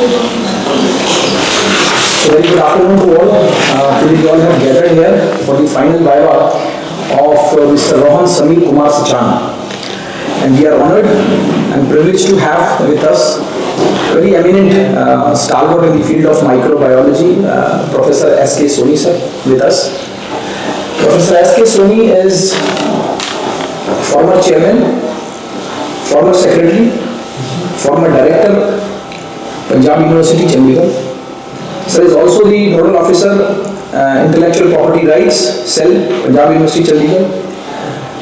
Very good afternoon to all. Today we all have gathered here for the final Viva of Mr. Rohan Samir Kumar Sachan. And we are honored and privileged to have with us very eminent stalwart in the field of microbiology, Professor S.K. Soni sir, with us. Professor S.K. Soni is former chairman, former secretary, former director, Punjab University, Chandigarh. Sir is also the nodal officer, intellectual property rights, cell, Punjab University, Chandigarh.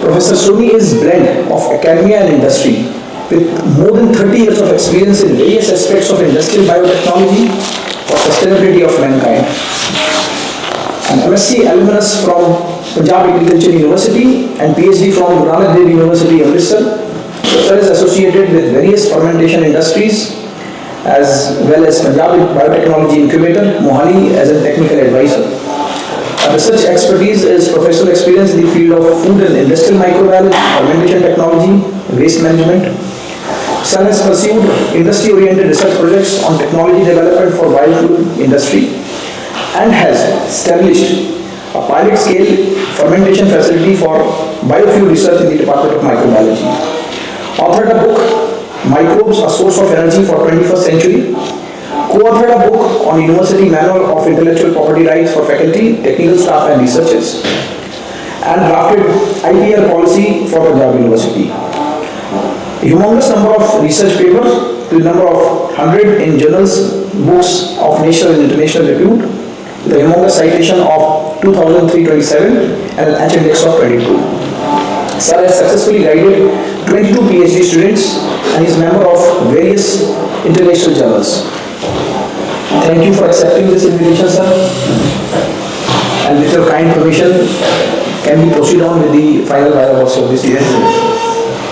Professor Soni is blend of academia and industry with more than 30 years of experience in various aspects of industrial biotechnology for sustainability of mankind. An MSc alumnus from Punjab Agriculture University and Ph.D. from Guru Nanak Dev University, Amritsar. Sir is associated with various fermentation industries as well as Punjab Biotechnology Incubator, Mohali as a technical advisor. Research expertise is professional experience in the field of food and industrial microbiology, fermentation technology, waste management. Sir has pursued industry-oriented research projects on technology development for biofuel industry and has established a pilot-scale fermentation facility for biofuel research in the Department of Microbiology. Authored a book, Microbes, a Source of Energy for 21st Century. Co-authored a book on University Manual of Intellectual Property Rights for faculty, technical staff and researchers. And drafted IPR policy for Punjab University. A humongous number of research papers to the number of 100 in journals, books of national and international repute, with a humongous citation of 2,327 and an H index of 22. Sir has successfully guided 22 Ph.D. students and is member of various international journals. Thank you for accepting this invitation, sir. And with your kind permission, can we proceed on with the final Viva Voce of this year?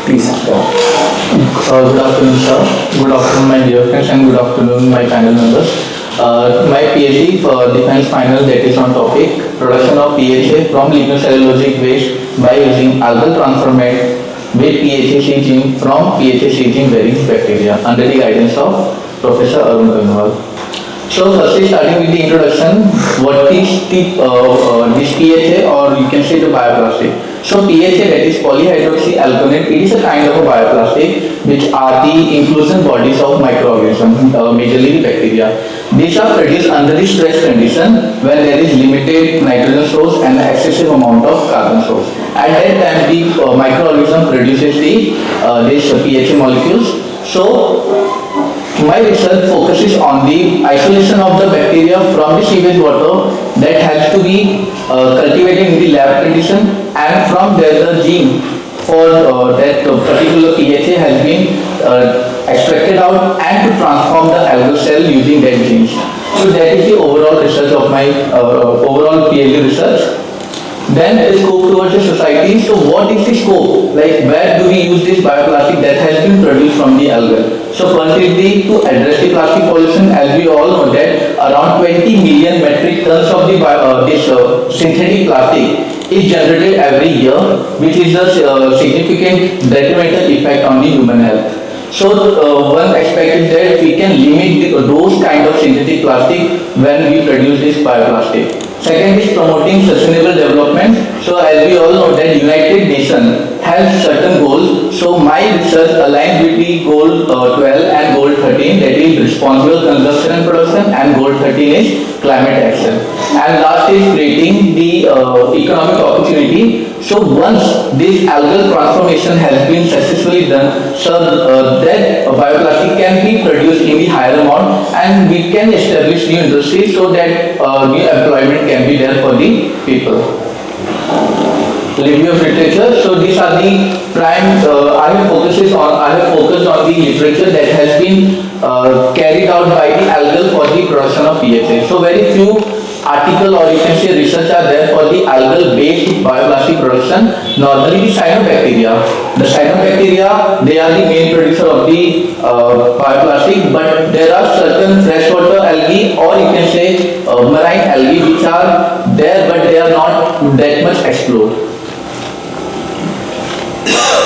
Please. Good afternoon, sir. Good afternoon, my dear friends, and good afternoon, my panel members. My PhD defines final that is on topic production of PHA from lignocellulosic waste by using algal transformant with PHAC gene from PHAC gene bearing bacteria under the guidance of Professor Arun Kanwal. So firstly, starting with the introduction, what is the this PHA, or you can say the bioplastic. So PHA, that is polyhydroxyalkanate, it is a kind of a bioplastic which are the inclusion bodies of microorganisms, majorly the bacteria. These are produced under the stress condition when there is limited nitrogen source and excessive amount of carbon source. At that time, the microorganism produces the these PHA molecules. So my research focuses on the isolation of the bacteria from the sewage water that has to be cultivated in the lab condition, and from there the gene for that particular PHA has been extracted out and to transform the algal cell using that genes. So that is the overall research of my overall PhD research. Then the scope towards the society. So what is the scope? Like where do we use this bioplastic that has been produced from the algal? So first is to address the plastic pollution. As we all know that around 20 million metric tons of the synthetic plastic is generated every year, which is a significant detrimental effect on the human health. So one aspect is that we can limit those kind of synthetic plastic when we produce this bioplastic. Second is promoting sustainable development. So as we all know that United Nations has certain goals. So my research aligns with the goal 12 and goal 13, that is responsible consumption and production, and goal 13 is climate action. And last is creating the economic opportunity. So once this algal transformation has been successfully done, so that bioplastic can be produced in the higher amount, and we can establish new industries so that new employment can be there for the people. Review of literature. So these are the prime. I have focused on the literature that has been carried out by the algal for the production of PHA. So very few article, or you can say research, are there for the algal based bioplastic production. Normally the cyanobacteria. The cyanobacteria, they are the main producer of the bioplastic, but there are certain freshwater algae, or you can say marine algae, which are there but they are not that much explored.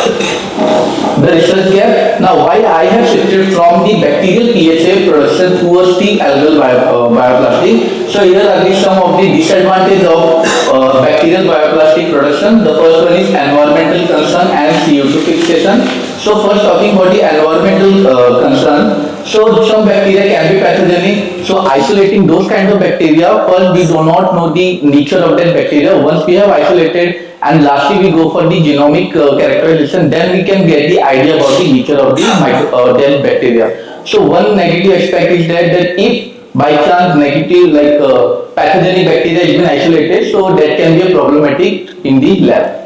The research gap. Now, why I have shifted from the bacterial PHA production towards the algal bioplastic. So here are some of the disadvantages of bacterial bioplastic production. The first one is environmental concern and CO2 fixation. So first talking about the environmental concern. So some bacteria can be pathogenic. So isolating those kind of bacteria, first we do not know the nature of that bacteria. Once we have isolated and lastly we go for the genomic characterization, then we can get the idea about the nature of the that bacteria. So one negative aspect is that if by chance negative pathogenic bacteria has been isolated, so that can be a problematic in the lab.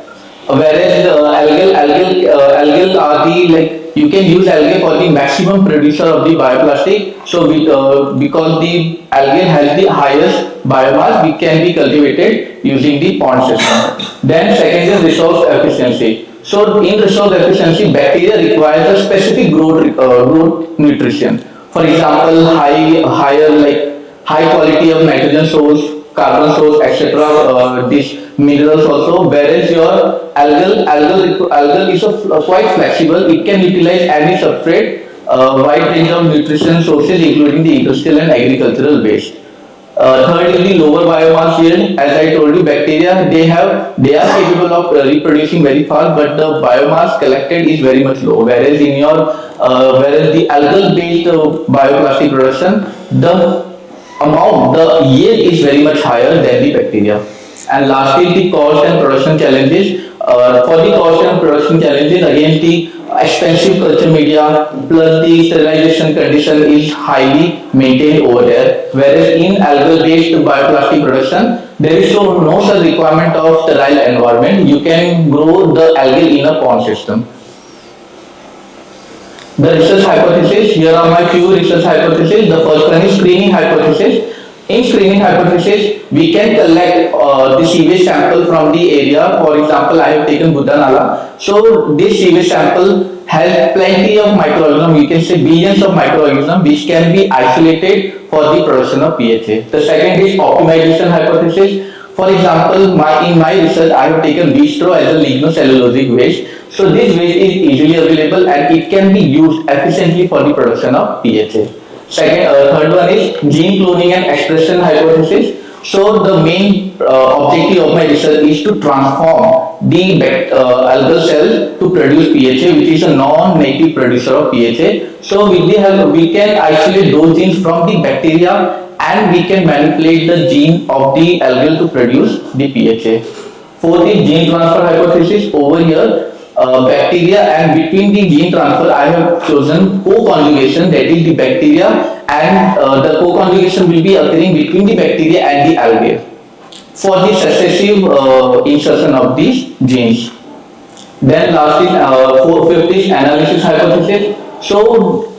Whereas algal are the you can use algae for the maximum producer of the bioplastic. So because the algae has the highest biomass, we can be cultivated using the pond system. Then second is resource efficiency. So in resource efficiency, bacteria requires a specific growth nutrition. For example, high quality of nitrogen source, carbon source, etc. These minerals also. Whereas your algal is quite flexible. It can utilize any substrate, wide range of nutrition sources, including the industrial and agricultural waste. Third is the lower biomass yield. As I told you, bacteria they are capable of reproducing very fast, but the biomass collected is very much low. Whereas whereas the algal based bioplastic production, the yield is very much higher than the bacteria. And lastly, the cost and production challenges. For the cost and production challenges, again the expensive culture media plus the sterilization condition is highly maintained over there. Whereas in algal based bioplastic production, there is no such requirement of sterile environment. You can grow the algae in a pond system. The research hypothesis. Here are my few research hypotheses. The first one is screening hypothesis. In screening hypothesis, we can collect the sewage sample from the area. For example, I have taken Buddhanala. So this sewage sample has plenty of microorganisms. You can say billions of microorganisms which can be isolated for the production of PHA. The second is optimization hypothesis. For example, in my research, I have taken wheat straw as a lignocellulosic waste. So this waste is easily available and it can be used efficiently for the production of PHA. Third one is gene cloning and expression hypothesis. So the main objective of my research is to transform the algal cells to produce PHA, which is a non-native producer of PHA. So we can isolate those genes from the bacteria and we can manipulate the gene of the algal to produce the PHA. Fourth is gene transfer hypothesis. Over here, bacteria, and between the gene transfer I have chosen co-conjugation, that is the bacteria, and the co-conjugation will be occurring between the bacteria and the algae for the successive insertion of these genes. Then last is fifth is analysis hypothesis. So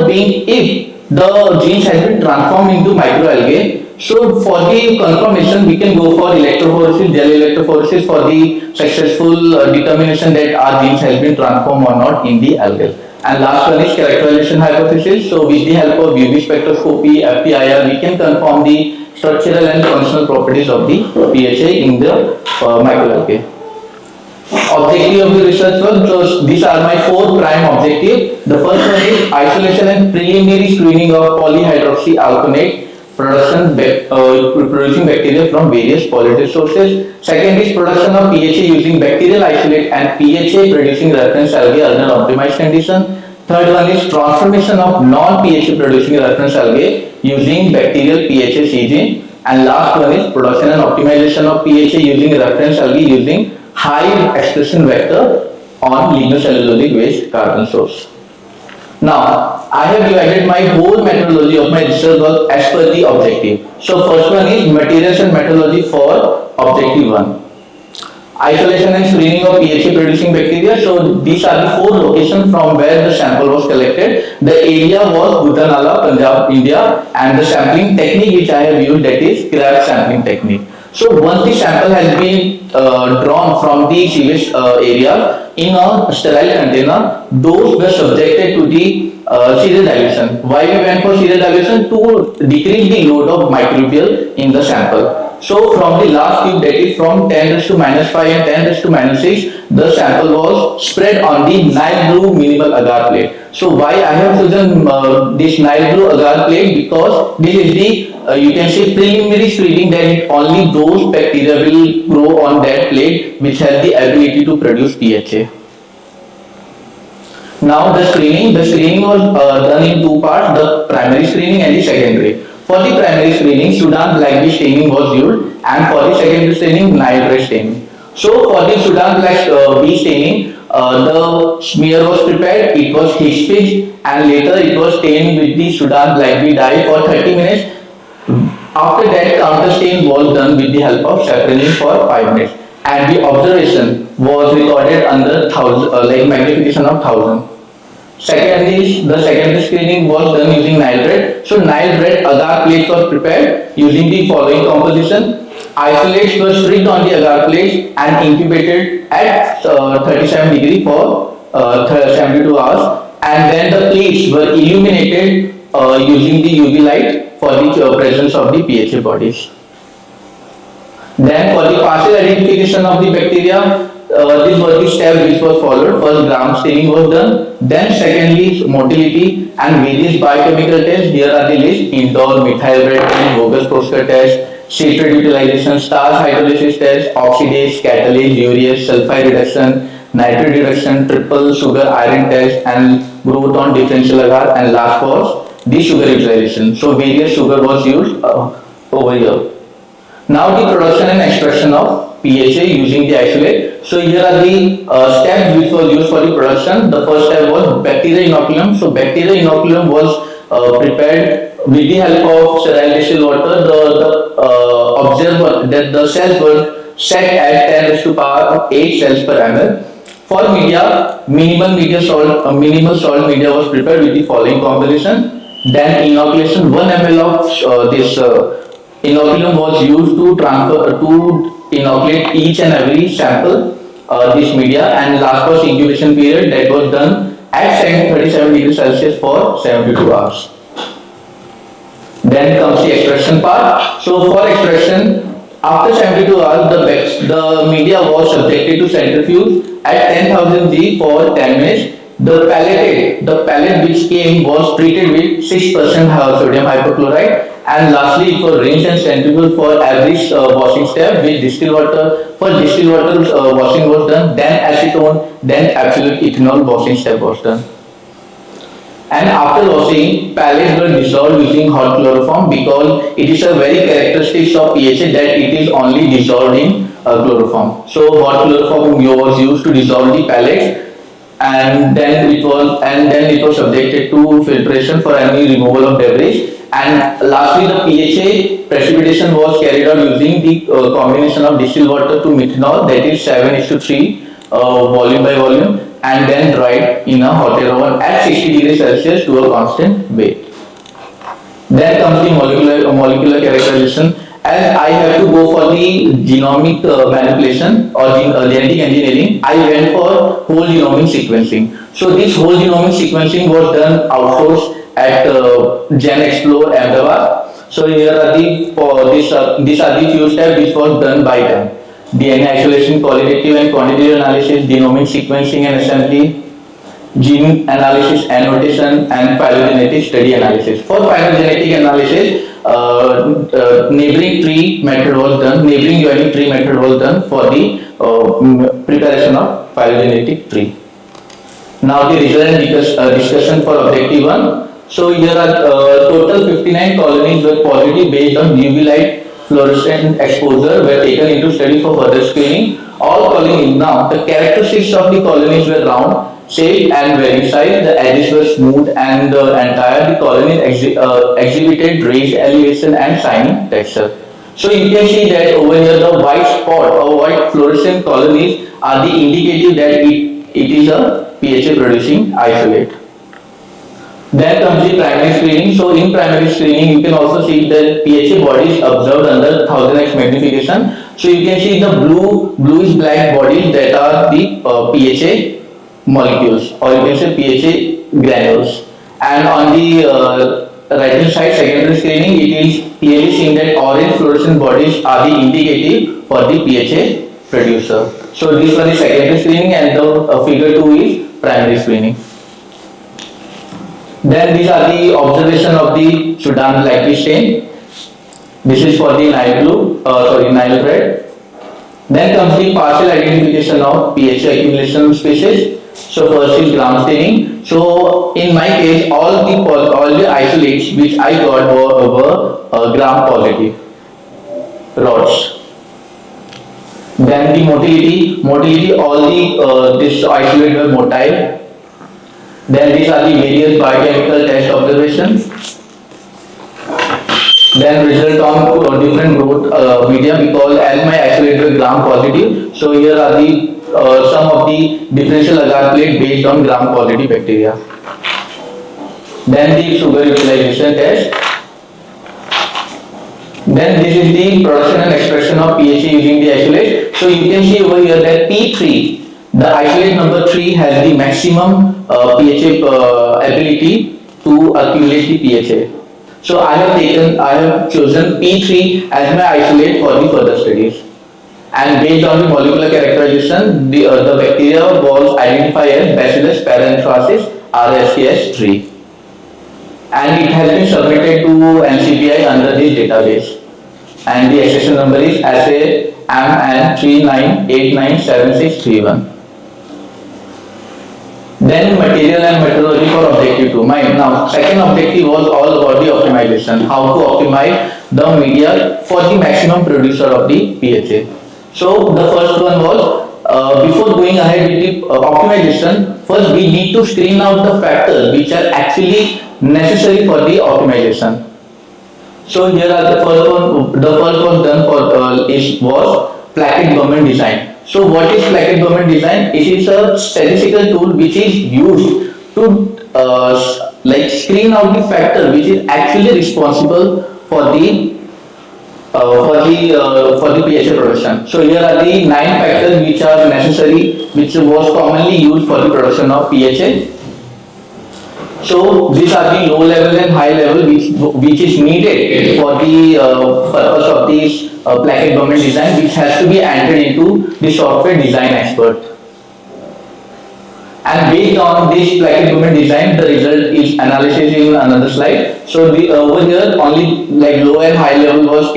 if the genes has been transformed into microalgae, so for the confirmation we can go for electrophoresis, gel electrophoresis for the successful determination that our genes has been transformed or not in the algal. And last one is characterization hypothesis. So with the help of UV spectroscopy, FTIR, we can confirm the structural and functional properties of the PHA in the microalgae. Objective of the research work. So these are my four prime objectives. The first one is isolation and preliminary screening of polyhydroxyalkanate producing bacteria from various positive sources. Second is production of PHA using bacterial isolate and PHA producing reference algae under optimized condition. Third one is transformation of non-PHA producing reference algae using bacterial PHA gene. And last one is production and optimization of PHA using reference algae using high expression vector on lignocellulosic waste carbon source. Now, I have divided my whole methodology of my research work as per the objective. So, first one is materials and methodology for objective 1. Isolation and screening of PHA producing bacteria. So, these are the 4 locations from where the sample was collected. The area was Buddhanala, Punjab, India, and the sampling technique which I have used, that is Krebs sampling technique. So, once the sample has been drawn from the sewage area in a sterile container, those were subjected to the serial dilution. Why we went for serial dilution? To decrease the load of microbial in the sample. So from the last tube, that is from 10 raised to minus 5 and 10 raised to minus 6, the sample was spread on the Nile blue minimal agar plate. So why I have chosen this Nile blue agar plate? Because this is the you can say preliminary screening, that only those bacteria will grow on that plate which has the ability to produce PHA. Now the screening was done in two parts, the primary screening and the secondary. For the primary screening, Sudan black bee staining was used, and for the secondary staining, Nile red staining. So for the Sudan black bee staining, the smear was prepared, it was hitch-fixed, and later it was stained with the Sudan black bee dye for 30 minutes. After that, counter stain was done with the help of saccharin for 5 minutes, and the observation was recorded under magnification of 1000. Secondly, the secondary screening was done using Nile red. So Nile red agar plates was prepared using the following composition. Isolates were stripped on the agar plates and incubated at 37 degree for 72 hours, and then the plates were illuminated using the UV light for the presence of the PHA bodies. Then for the partial identification of the bacteria, these were the steps which was followed. First, gram staining was done. Then secondly, motility and various biochemical tests. Here are the list: indole, methyl red, Voges-Prosker test, citrate utilization, starch hydrolysis test, oxidase, catalase, urease, sulfide reduction, nitrate reduction, triple sugar iron test, and growth on differential agar, and last was the sugar utilization. So various sugar was used over here. Now the production and extraction of PHA using the isolate. So here are the steps which were used for the production. The first step was bacteria inoculum. So bacteria inoculum was prepared with the help of sterile distilled water. The observer that the cells were set at 10 raised to power 8 cells per ml. For media, minimal salt media was prepared with the following composition. Then inoculation, 1 ml of this inoculum was used to inoculate each and every sample this media, and last was incubation period, that was done at 37 degrees Celsius for 72 hours. Then comes the extraction part. So for extraction, after 72 hours, the media was subjected to centrifuge at 10,000 G for 10 minutes. The pellet which came was treated with 6% sodium hypochlorite, and lastly it was rinsed and centrifuged for average washing step with distilled water. For distilled water washing was done, then acetone, then absolute ethanol washing step was done. And after washing, pellets were dissolved using hot chloroform, because it is a very characteristic of PHA that it is only dissolved in chloroform. So hot chloroform was used to dissolve the pellets, and then it was subjected to filtration for any removal of debris. And lastly, the PHA precipitation was carried out using the combination of distilled water to methanol, that is 7:3 volume by volume, and then dried in a hot air oven at 60 degrees Celsius to a constant weight. Then comes the molecular characterization. As I have to go for the genomic manipulation or genetic engineering, I went for whole genomic sequencing. So this whole genomic sequencing was done outsourced at Gen Explore Ahmedabad. So here are these are the few steps which was done by them: DNA isolation, qualitative and quantitative analysis, genomic sequencing and assembly, gene analysis, annotation, and phylogenetic study analysis. For phylogenetic analysis, neighboring tree method was done. Neighboring joining tree method was done for the preparation of phylogenetic tree. Now the result and discussion for objective 1. So here are total 59 colonies were positive based on UV light fluorescent exposure were taken into study for further screening. All colonies, now the characteristics of the colonies were round, shaped and varying size. The edges were smooth, and the entire colony exhibited raised elevation and shiny texture. So you can see that over here the white spot or white fluorescent colonies are the indicative that it is a PHA producing isolate. Then comes the primary screening. So in primary screening, you can also see the PHA bodies observed under 1000x magnification. So you can see the bluish black bodies that are the PHA molecules, or you can say PHA granules. And on the right hand side secondary screening, it is clearly seen that orange fluorescent bodies are the indicative for the PHA producer. So this one is secondary screening and the figure 2 is primary screening. Then these are the observation of the Sudan likely stain. This is for the Nile red. Then comes the partial identification of PHA accumulation species. So first is gram staining. So in my case, all the isolates which I got were gram positive rods. Then the motility, all the this isolate were motile. Then these are the various biochemical test observations. Then result on different growth media, because as my isolate were gram positive, so here are the some of the differential agar plate based on gram positive bacteria. Then the sugar utilization test. Then this is the production and expression of PHA using the isolate. So you can see over here that P3, the isolate number 3 has the maximum PHA ability to accumulate the PHA. So I have chosen P3 as my isolate for the further studies. And based on the molecular characterization, the bacteria was identified as Bacillus parenthracis RSKS3. And it has been submitted to NCBI under this database. And the accession number is assay MN39897631. Then material and methodology for objective 2. Now second objective was all about the optimization, how to optimize the media for the maximum producer of the PHA. So the first one was, before going ahead with the optimization, first we need to screen out the factors which are actually necessary for the optimization. So here are the first one. The first one done for was placket Bowman design. So what is placket Bowman design? It is a statistical tool which is used to screen out the factor which is actually responsible for the PHA production. So here are the 9 factors which are necessary, which was commonly used for the production of PHA. So these are the low level and high level which is needed for the purpose of this placket Bowman design, which has to be entered into the software design expert. And based on this placket Bowman design, the result is analysis in another slide. So over here only low and high level was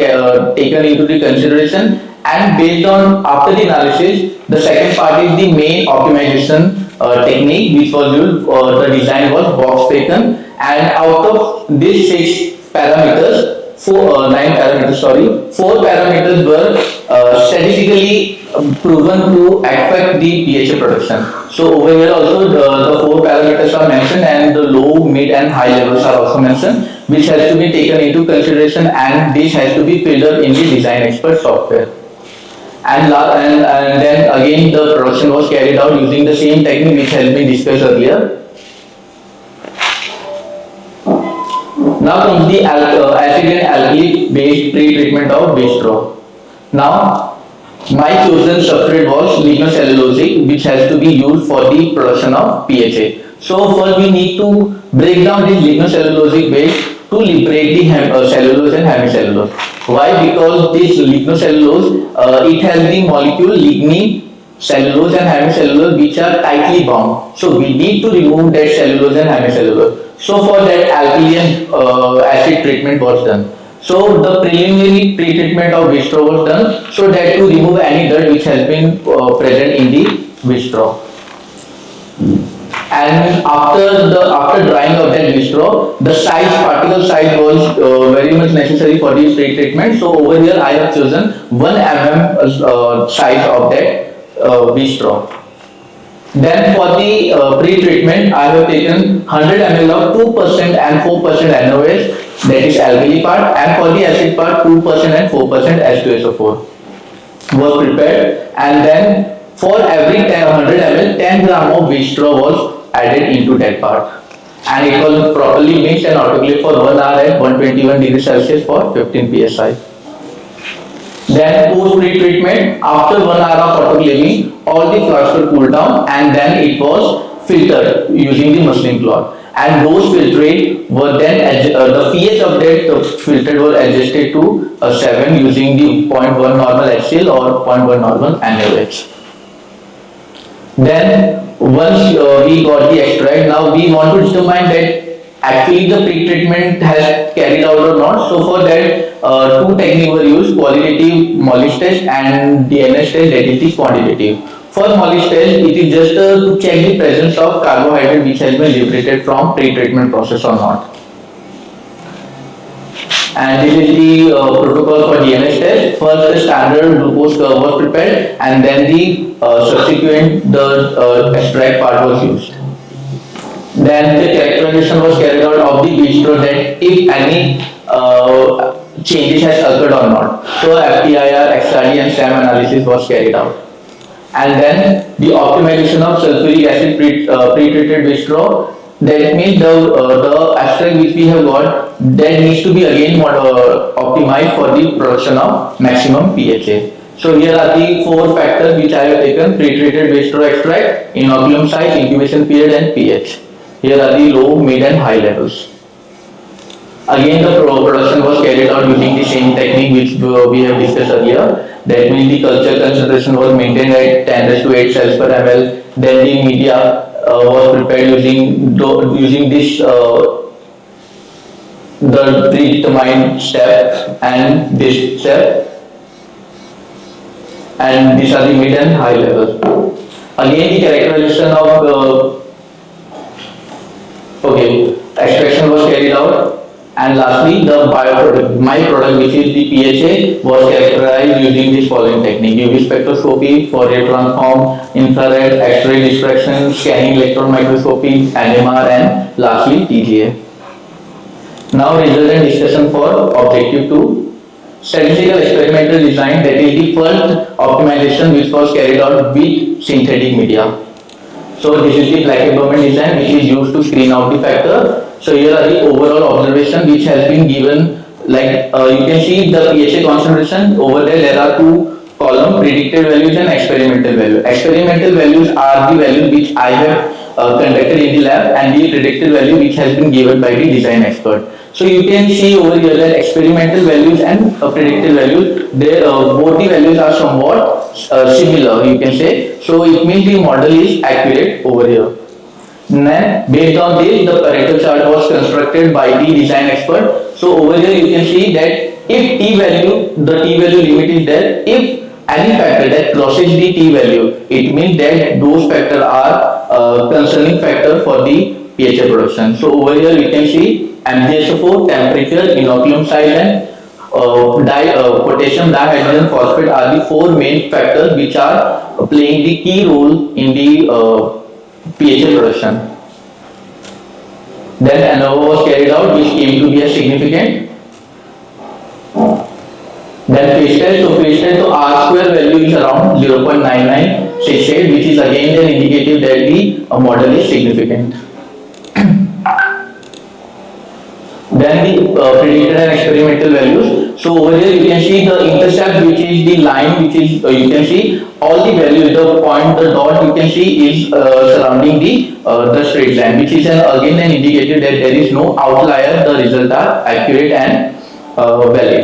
taken into the consideration, and based on after the analysis, the second part is the main optimization technique which was used. The design was box taken, and out of these 6 parameters, 4 parameters were statistically proven to affect the PHA production. So over here also the 4 parameters are mentioned, and the low, mid and high levels are also mentioned, which has to be taken into consideration, and this has to be filled up in the design expert software. And then again the production was carried out using the same technique which has been discussed earlier. Now comes the acid and alkali based pre-treatment of bistro. Now my chosen substrate was lignocellulosic, which has to be used for the production of PHA. So first we need to break down this lignocellulosic base to liberate the cellulose and hemicellulose. Why? Because this lignocellulose, it has the molecule lignin, cellulose and hemicellulose which are tightly bound. So we need to remove that cellulose and hemicellulose. So for that alkali and acid treatment was done. So the preliminary pre-treatment of bistro was done, so that to remove any dirt which has been present in the bistro. And after drying of that bistro, the particle size was very much necessary for this pre-treatment. So over here I have chosen 1 mm size of that bistro. Then for the pre-treatment, I have taken 100 ml of 2% and 4% NOH, that is alkali part, and for the acid part 2% and 4% H2SO4 was prepared, and then for every 100 ml 10 gram of bistro was added into that part, and it was properly mixed and autoclaved for 1 hour at 121 degrees Celsius for 15 psi. Then post pre-treatment, after 1 hour of autoclaving, all the flask were cooled down, and then it was filtered using the muslin cloth. and those filtrate were then the pH of that filtered were adjusted to 7 using the 0.1 normal HCl or 0.1 normal NaOH. Then once we got the extract, now we want to determine that actually the pre-treatment has carried out or not. So for that, two techniques were used: qualitative Mollis test and DNS test, that is the quantitative. For Mollis test, it is just to check the presence of carbohydrate which has been liberated from pre-treatment process or not. And this is the protocol for DNS test. First, the standard glucose curve was prepared, and then the subsequent extract part was used. Then the characterization was carried out of the bistro that if any changes has occurred or not. So FTIR, XRD and SAM analysis was carried out. And then the optimization of sulfuric acid pre-treated bistro. That means the extract which we have got, that needs to be again optimized for the production of maximum PHA. So here are the 4 factors which I have taken: pre-treated bistro extract, inoculum size, incubation period and pH. Here are the low, mid and high levels. Again the production was carried out using the same technique which we have discussed earlier. That means the culture concentration was maintained at 10⁸ cells per ml. Then the media was prepared using this the predetermined step and this step, and these are the mid and high levels. Again the characterization of extraction was carried out. And lastly, the bioproduct, my product, which is the PHA, was characterized using this following technique: UV spectroscopy, Fourier transform, infrared, X-ray diffraction, scanning electron microscopy, NMR, and lastly TGA. Now result and discussion for objective 2. Statistical experimental design, that is the first optimization which was carried out with synthetic media. So this is the Black-Bowman design which is used to screen out the factor. So here are the overall observation which has been given. Like you can see the PHA concentration over there. There are 2 columns: predicted values and experimental values. Experimental values are the values which I have conducted in the lab, and the predicted value which has been given by the design expert. So you can see over here that experimental values and predicted values, they both the values are somewhat similar, you can say. So it means the model is accurate over here. Then based on this, the Pareto chart was constructed by the design expert. So over here you can see that if t value, the t value limit is there. If any factor that crosses the t value, it means that those factors are concerning factor for the PHA production. So over here you can see MgSO4, temperature, inoculum size and potassium dihydrogen phosphate are the 4 main factors which are playing the key role in the PHA production. Then ANOVA was carried out, which came to be a significant. Then phase test. So phase test, so R square value is around 0.9968, which is again an indicative that the model is significant. Then the predicted and experimental values. So over here you can see the intercept, which is the line, which is you can see all the values. The point, the dot you can see is surrounding the straight line, which is again an indicator that there is no outlier. The results are accurate and valid.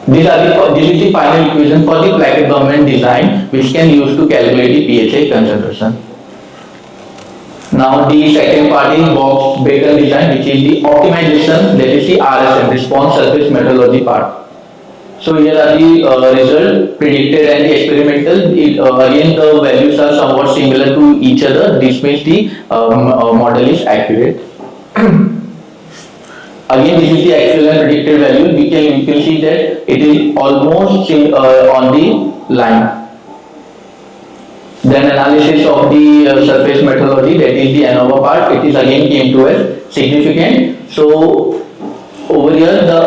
This is the final equation for the Black-Bowman design, which can use to calculate the PHA concentration. Now the second part is box-Bacon design, which is the optimization, that is the RSM, response surface metrology part. So here are the result, predicted and the experimental. Again the values are somewhat similar to each other. This means the model is accurate. Again this is the actual and predicted value. You can see that it is almost on the line. Then analysis of the surface metrology, that is the ANOVA part, it is again came to as significant. So over here the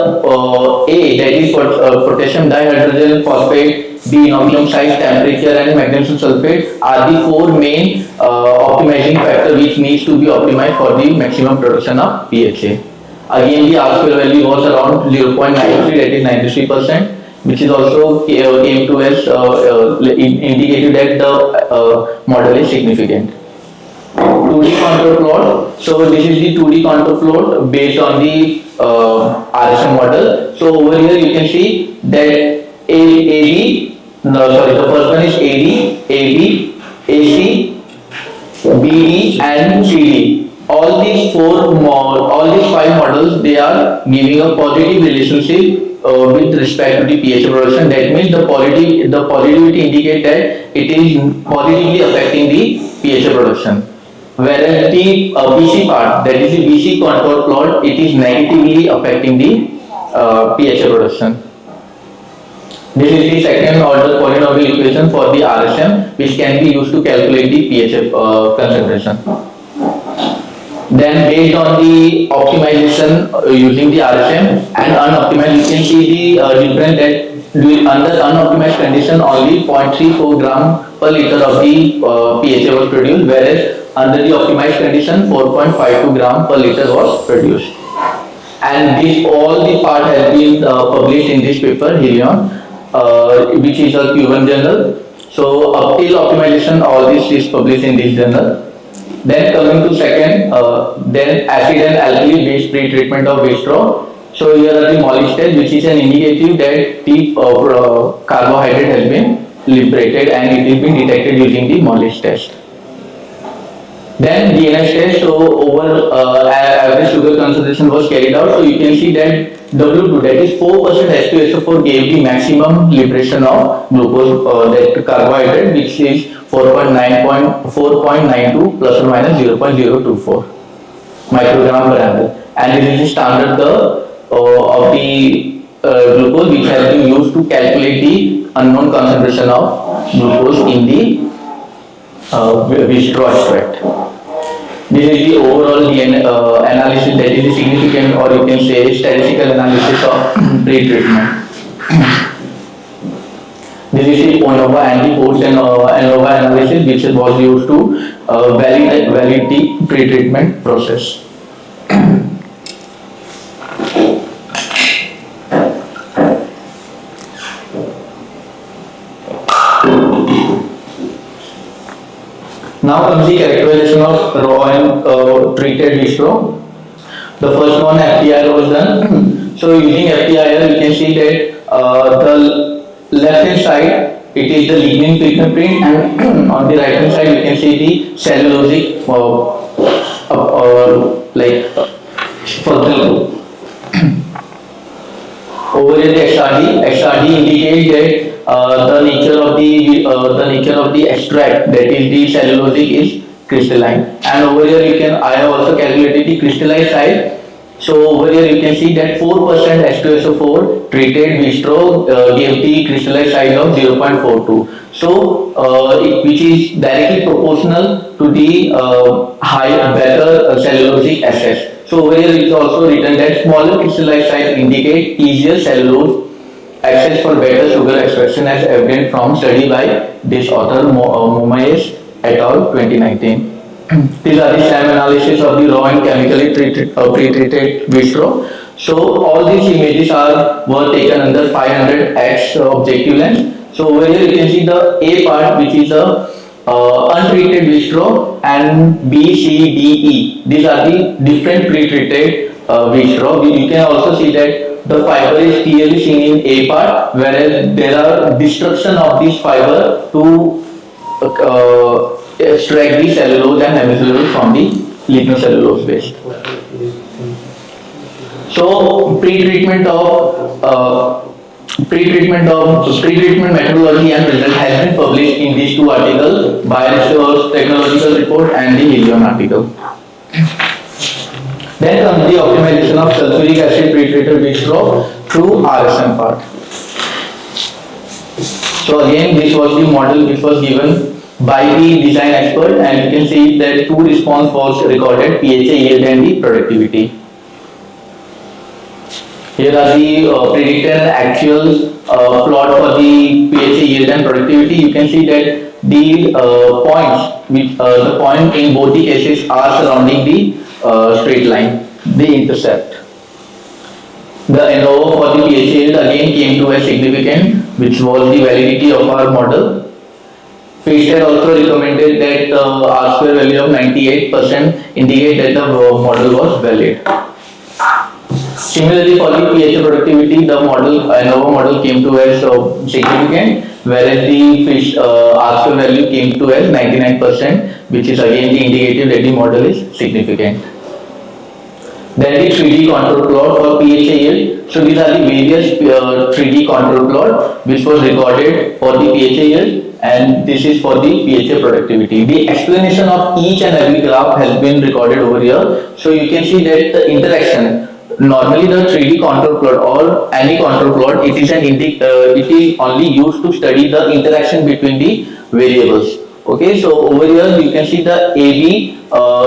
A, that is potassium dihydrogen phosphate, the inoculum size, temperature and magnesium sulfate are the 4 main optimizing factor which needs to be optimized for the maximum production of PHA. Again the R square value was around 0.93, that is 93%. Which is also came to as indicated that the model is significant. 2D contour plot. So this is the 2D contour plot based on the RSM model. So over here you can see that the first one is AD, AB, AC, BD and CD. All these five models, they are giving a positive relationship with respect to the pH production. That means the positivity indicate that it is positively affecting the pH production. Whereas the BC part, that is the BC contour plot, it is negatively affecting the pH production. This is the second order polynomial equation for the RSM, which can be used to calculate the pH concentration. Then based on the optimization using the RSM and unoptimized, you can see the difference that under unoptimized condition only 0.34 gram per liter of the PHA was produced, whereas under the optimized condition 4.52 gram per liter was produced. And this all the part has been published in this paper Helion, which is a Cuban journal. So up till optimization, all this is published in this journal. Then coming to second, then acid and alkali based pre-treatment of waste straw. So here are the Mollish test, which is an indicative that the carbohydrate has been liberated and it is being detected using the Mollish test. Then DNS test, so over average sugar concentration was carried out. So you can see that W2, that is 4% H2SO4 gave the maximum liberation of glucose, that carbohydrate, which is 4.92 plus or minus 0.024 microgram per ml. And this is the standard curve of the glucose, which has been used to calculate the unknown concentration of glucose in the waste straw extract. This is the overall analysis, that is the significant, or you can say statistical analysis of pre-treatment. This is the ANOVA and the post ANOVA analysis, which was used to validate the pre-treatment process. Now comes the characterization of raw and treated waste straw. The first one, FTIR was done. So using FTIR, you can see that the left hand side it is the lignin fingerprint, and on the right hand side you can see the cellulosic functional. Over here the XRD indicates that the nature of the extract, that is the cellulosic, is crystalline. And over here I have also calculated the crystallized size. So over here you can see that 4% H2SO4 treated waste straw gave the crystallized size of 0.42. So which is directly proportional to the better cellulosic access. So over here it is also written that smaller crystallized size indicate easier cellulose access for better sugar extraction, as evident from study by this author Momaes et al. 2019. These are the SAM analysis of the raw and chemically pre-treated waste straw. So all these images were taken under 500x objective lens. So over here you can see the A part, which is the untreated waste straw, and B, C, D, E. These are the different pre-treated waste straw. You can also see that the fiber is clearly seen in A part, whereas there are destruction of this fiber to extract the cellulose and hemicellulose from the lignocellulose base. So pre-treatment methodology and result has been published in these two articles, Bioresource Technological Report and the Helion article. Then comes the optimization of sulfuric acid pre-treated waste straw through RSM part. So again, this was the model which was given by the design expert, and you can see that two response was recorded: PHA yield and the productivity. Here are the predicted and actual plot for the PHA yield and productivity. You can see that the the point in both the cases are surrounding the straight line, the intercept. The ANOVA for the PHA yield again came to a significant, which was the validity of our model. Ph.D. also recommended that R square value of 98% indicate that the model was valid. Similarly, for the PHA productivity, the model ANOVA model came to as significant, whereas the R square value came to as 99%, which is again the indicative that the model is significant. Then the 3D control plot for PHA yield. So these are the various 3D control plot which was recorded for the PHA yield, and this is for the PHA productivity. The explanation of each and every graph has been recorded over here. So you can see that the interaction. Normally, the 3D control plot or any control plot, it is only used to study the interaction between the variables. Okay, so over here you can see the AB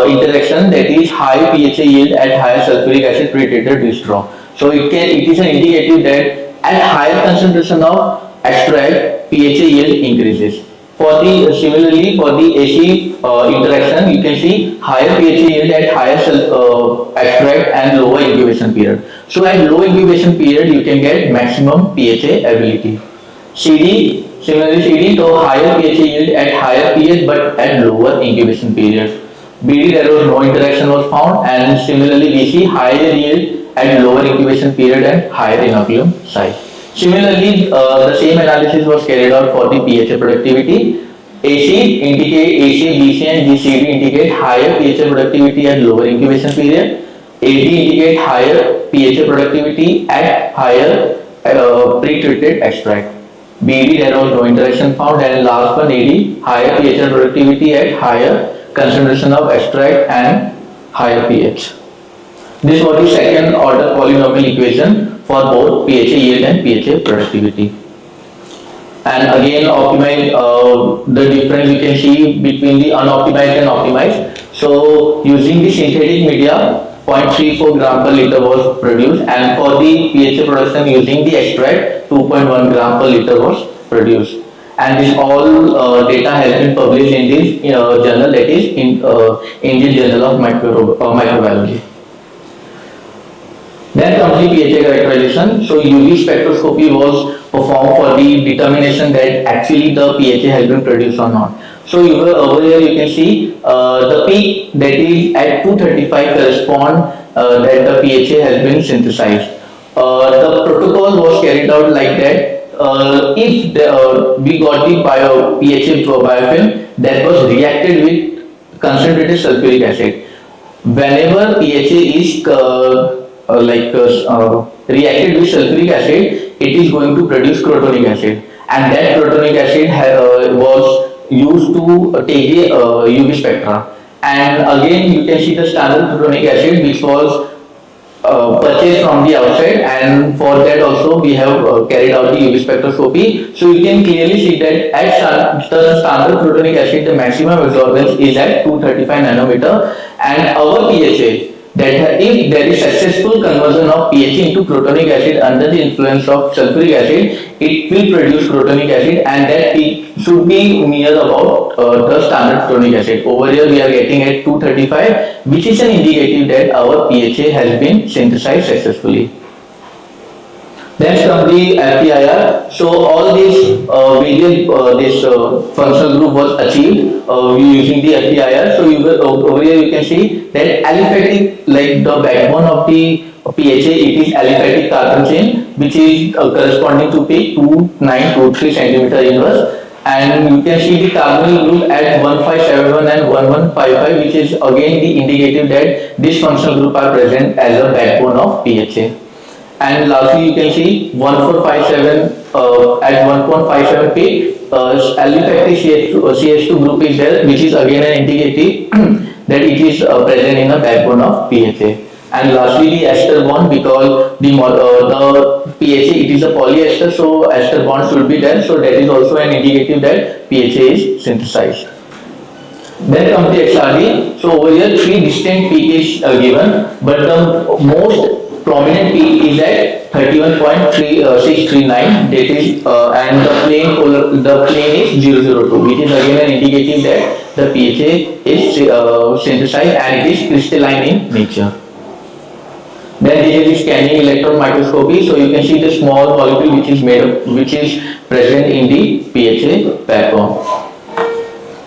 interaction, that is high PHA yield at higher sulfuric acid pretreated straw. So it is an indicative that at higher concentration of extract, PHA yield increases. Similarly for the AC interaction, you can see higher PHA yield at higher extract and lower incubation period. So at low incubation period, you can get maximum PHA ability. Similarly CD, so higher PHA yield at higher pH but at lower incubation period. BD, there was no interaction was found, and similarly BC, higher yield at lower incubation period and higher inoculum size. Similarly, the same analysis was carried out for the PHA productivity. AC, BC and GCD indicate higher PHA productivity at lower incubation period. AD indicate higher PHA productivity at higher pre-treated extract. BD, there was no interaction found, and last one AD, higher PHA productivity at higher concentration of extract and higher pH. This was the second order polynomial equation for both PHA yield and PHA productivity. And again, optimize the difference you can see between the unoptimized and optimized. So using the synthetic media, 0.34 gram per liter was produced, and for the PHA production using the extract, 2.1 gram per liter was produced. And this all data has been published in this journal, that is in Indian Journal of Microbiology. Then comes the PHA characterization. So UV spectroscopy was performed for the determination that actually the PHA has been produced or not. So over here you can see the peak that is at 235 correspond that the PHA has been synthesized. The protocol was carried out like that. If we got the PHA biofilm that was reacted with concentrated sulfuric acid, whenever PHA is reacted with sulfuric acid, it is going to produce crotonic acid, and that crotonic acid was used to take the UV spectra. And again you can see the standard crotonic acid which was purchased from the outside, and for that also we have carried out the UV spectroscopy. So you can clearly see that at the standard crotonic acid, the maximum absorbance is at 235 nanometer, and our PHA, that if there is successful conversion of PHA into crotonic acid under the influence of sulfuric acid, it will produce crotonic acid, and that peak should be near about the standard crotonic acid. Over here we are getting at 235, which is an indicative that our PHA has been synthesized successfully. Next comes the FTIR. So all these this functional group was achieved using the FTIR. So over here you can see that aliphatic, like the backbone of the PHA, it is aliphatic carbon chain which is corresponding to peak 2923 centimeter inverse, and you can see the carbonyl group at 1571 and 1155, which is again the indicative that this functional group are present as a backbone of PHA. And lastly you can see 1457 at 1.57 peak aliphatic CH2 group is there, which is again an indicative that it is present in a backbone of PHA. And lastly the ester bond, because the PHA, it is a polyester, so ester bond should be there, so that is also an indicative that PHA is synthesized. Then comes the XRD. So over here three distinct peaks is given, but the most prominent peak is at 31.639, that is and the plane is 002, which is again an indicative that the PHA is synthesized and it is crystalline in nature. Then this is scanning electron microscopy. So you can see the small molecule which is present in the PHA backbone.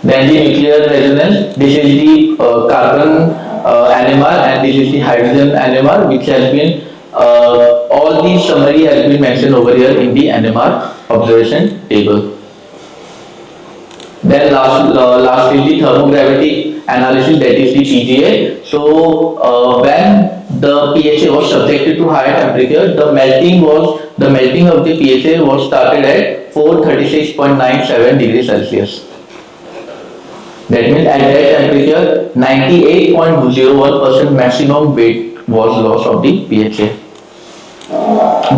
Then the nuclear resonance, this is the carbon NMR and this is the hydrogen NMR, which has been, all the summary has been mentioned over here in the NMR observation table. Then last is the thermogravity analysis, that is the TGA. So when the PHA was subjected to higher temperature, the melting of the PHA was started at 436.97 degrees Celsius. That means at that temperature, 98.01% maximum weight was loss of the PHA.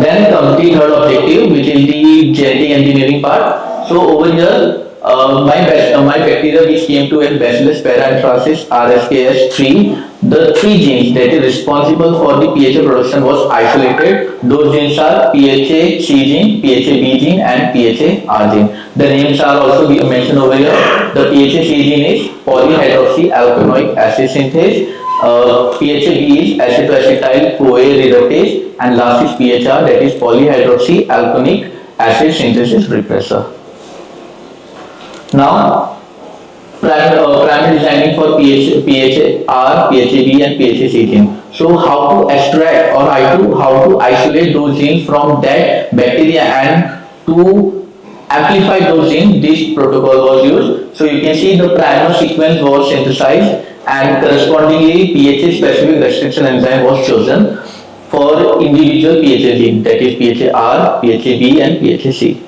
Then comes the third objective, which is the genetic engineering part. So over here, my bacteria which came to at Bacillus paranteracis RSKS3, the three genes that is responsible for the PHA production was isolated. Those genes are PHA C gene, PHA B gene and PHA R gene. The names are also mentioned over here. The PHA C gene is polyhydroxyalkanoic acid synthase. PHA B is acetoacetyl-CoA reductase, and last is PHR, that is polyhydroxyalkanoic acid synthesis repressor. Now, primary designing for PHR, PHAB and PHAC gene. So how to extract or how to isolate those genes from that bacteria and to amplify those genes, this protocol was used. So you can see the primer sequence was synthesized and correspondingly PHA specific restriction enzyme was chosen for individual PHA gene, that is PHAR, PHAB and PHAC.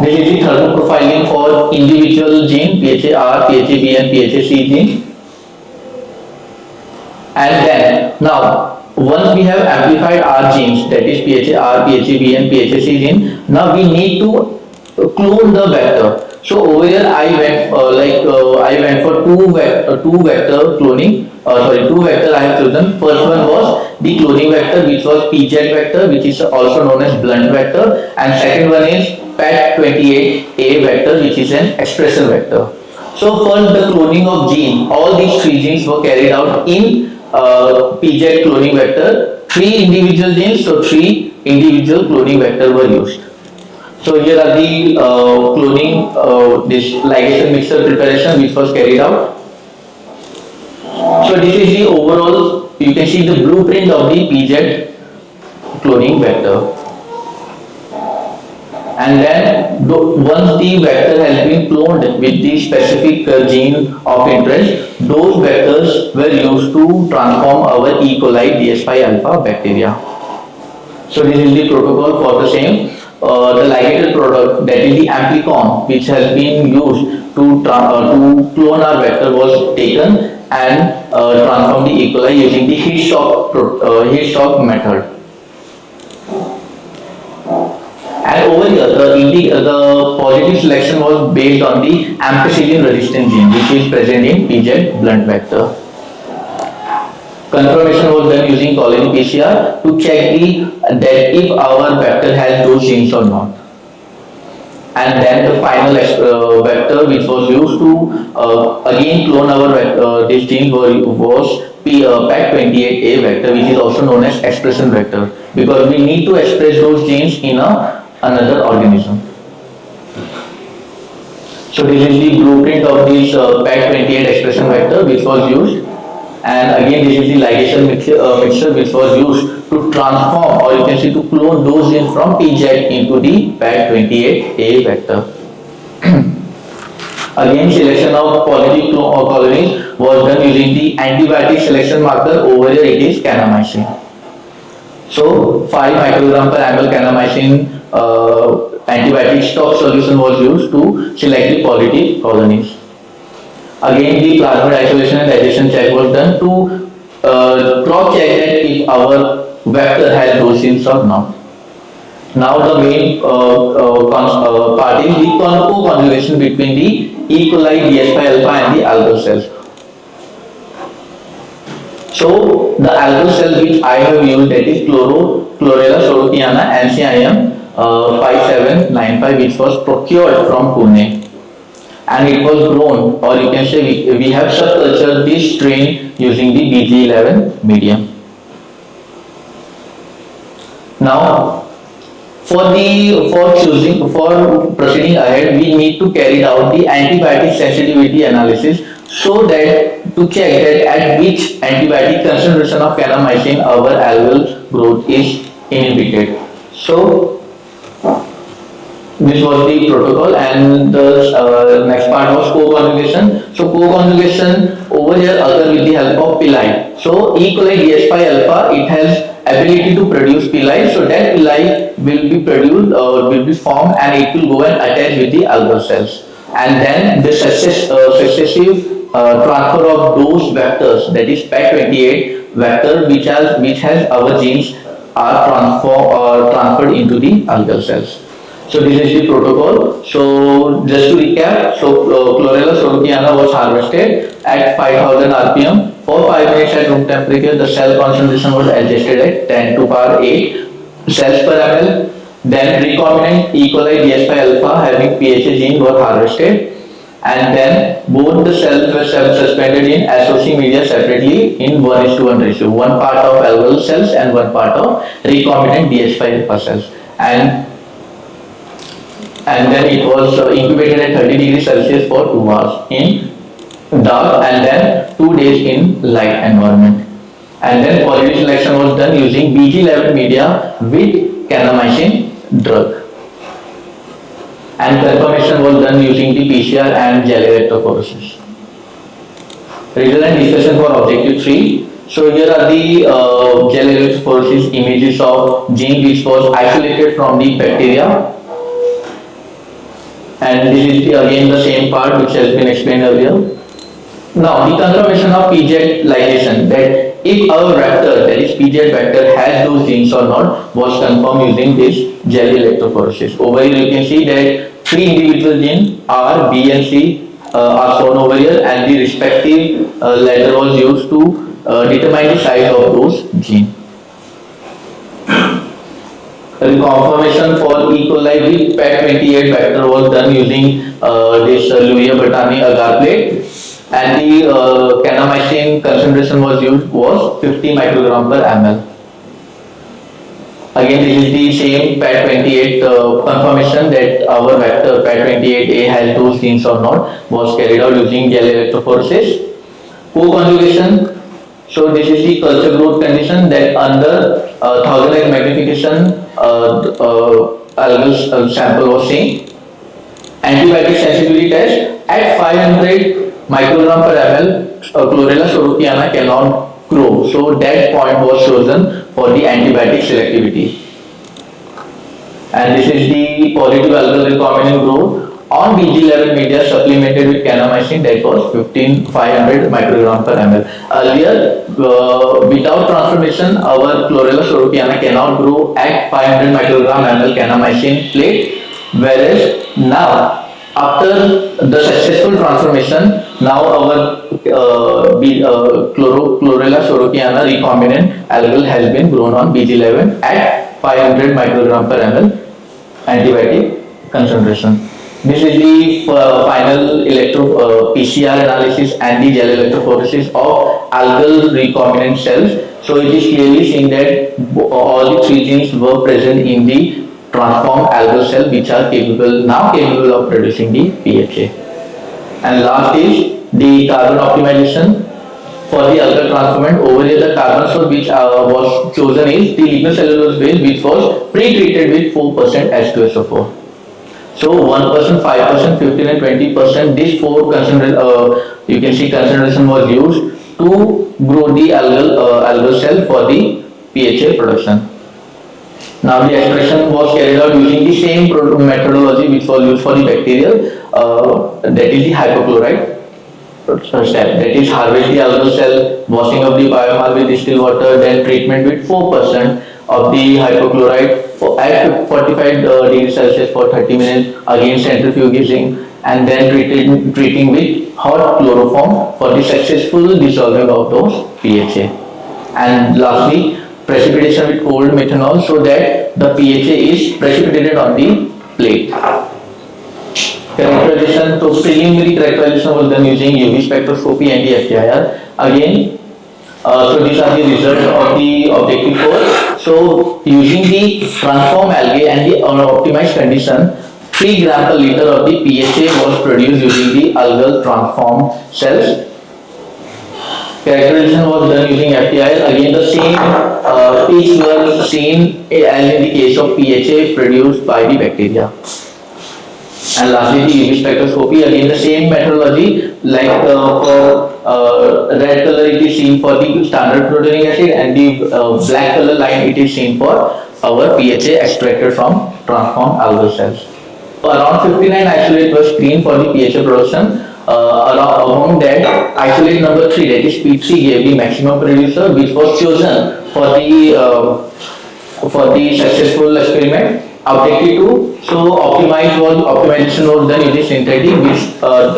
This is the thermal profiling for individual gene PHAR, PHAB and PHAC gene. And then now once we have amplified our genes, that is PHAR, PHAB and PHAC gene, now we need to clone the vector. So over here I went for two vector cloning. Two vectors I have chosen. First one was the cloning vector, which was PHAC vector, which is also known as blunt vector, and second one is PHAC28A vector, which is an expression vector. So first the cloning of gene, all these three genes were carried out in PHAC cloning vector. Three individual genes, so three individual cloning vectors were used. So here are the cloning, this ligation mixture preparation which was carried out. So this is the overall, you can see the blueprint of the PHAC cloning vector. And then once the vector has been cloned with the specific gene of interest, those vectors were used to transform our E. coli DS5 alpha bacteria. So this is the protocol for the same. The ligated product, that is the amplicon, which has been used to clone our vector, was taken and transform the E. coli using the heat shock method. And over here, the positive selection was based on the ampicillin resistant gene, which is present in PHAC blunt vector. Confirmation was done using colony PCR to check that if our vector has those genes or not. And then the final vector which was used to again clone our vector, this gene was PHAC28A vector, which is also known as expression vector, because we need to express those genes in another organism. So this is the blueprint of this PHAC28 expression vector which was used. And again, this is the ligation mixture which was used to transform, or you can see to clone those genes from PHAC into the PHAC28A vector. Again, selection of positive colonies was done using the antibiotic selection marker. Over here it is kanamycin. So 5 microgram per ml kanamycin antibiotic stock solution was used to select the positive colonies. Again, the plasmid isolation and digestion check was done to cross-check that if our vector has those genes or not. Now the main part is the co-conjugation between the E. coli DS5 alpha and the algal cells. So the algal cell which I have used, that is Chlorella soropiana NCIM 5795, which was procured from Pune. And it was grown, or you can say we have subcultured this strain using the BG11 medium. Now, For proceeding ahead, we need to carry out the antibiotic sensitivity analysis so that to check that at which antibiotic concentration of kanamycin our algal growth is inhibited. So this was the protocol, and the next part was co-conjugation. So co-conjugation over here occurs with the help of pili. So E. coli DS5 alpha, it has ability to produce pili, so that pili will be produced or will be formed, and it will go and attach with the algal cells, and then the successive transfer of those vectors, that is PHAC28 vector which has our genes are transferred into the algal cells. So this is the protocol. So just to recap, so Chlorella sorokiana was harvested at 5000 rpm for 5 minutes at room temperature. The cell concentration was adjusted at 10 to power 8 cells per ml. Then recombinant E. coli DS5 alpha having PHA gene were harvested, and then both the cells were suspended in SOC media separately in 1:1 ratio. One part of algal cells and one part of recombinant DS5 alpha cells, and then it was incubated at 30 degrees Celsius for 2 hours in dark, and then 2 days in light environment. And then quality selection was done using BG11 media with kanamycin drug. And confirmation was done using the PCR and gel electrophoresis. Result and discussion for objective 3. So here are the gel electrophoresis images of gene which was isolated from the bacteria. And this is again the same part which has been explained earlier. Now the confirmation of PHAC ligation, that if our vector, that is PHAC vector, has those genes or not, was confirmed using this gel electrophoresis. Over here you can see that 3 individual genes R, B and C are shown over here, and the respective letter was used to determine the size of those genes. The confirmation for E. coli with PHAC28 vector was done using this Louis-Bertani agar plate, and the kanamycin concentration was used was 50 microgram per ml. Again, this is the same PHAC28 confirmation that our vector PHAC28A has those genes or not was carried out using gel electrophoresis. Co-conjugation. So this is the culture growth condition that under 1000x magnification algal sample was seen. Antibiotic sensitivity test at 500 microgram per ml, Chlorella sorokiana cannot grow. So that point was chosen for the antibiotic selectivity. And this is the positive algal recombinant growth on BG11 media supplemented with kanamycin, that was 500 microgram per ml. Earlier, without transformation, our Chlorella sorokiana cannot grow at 500 microgram ml kanamycin plate, whereas now, after the successful transformation, now our Chlorella sorokiana recombinant algal has been grown on BG11 at 500 microgram per ml antibiotic concentration. This is the final PCR analysis and the gel electrophoresis of algal recombinant cells. So it is clearly seen that all the 3 genes were present in the transformed algal cell, which are now capable of producing the PHA. And last is the carbon optimization for the algal transformant. Over here the carbon source which was chosen is the lignocellulose base, which was pre-treated with 4% H2SO4. So 1%, 5%, 15 and 20%, this 4 you can see concentration was used to grow the algal cell for the PHA production. Now the extraction was carried out using the same methodology which was used for the bacterial, that is the hypochlorite step, that is harvest the algal cell, washing of the biomass with distilled water, then treatment with 4% of the hypochlorite at 45 degrees Celsius for 30 minutes, again centrifuging, and then treating with hot chloroform for the successful dissolving of those PHA. And lastly, precipitation with cold methanol so that the PHA is precipitated on the plate. Characterization, so preliminary characterization was done using UV spectroscopy and the FTIR. Again, So these are the results of the objective 4. So using the transform algae and the optimized condition, 3 gram per liter of the PHA was produced using the algal transform cells. Characterization was done using FTIR. Again, the same peaks were seen as in the case of PHA produced by the bacteria. And lastly, the UV spectroscopy. Again, the same methodology, like for red color it is seen for the standard proteinic acid, and the black color line it is seen for our PHA extracted from transformed algal cells. Around 59 isolate were screened for the PHA production. Among that, isolate number 3, that is P3, gave the maximum producer, which was chosen for the successful experiment. Objective 2, so optimization was done using synthetic, which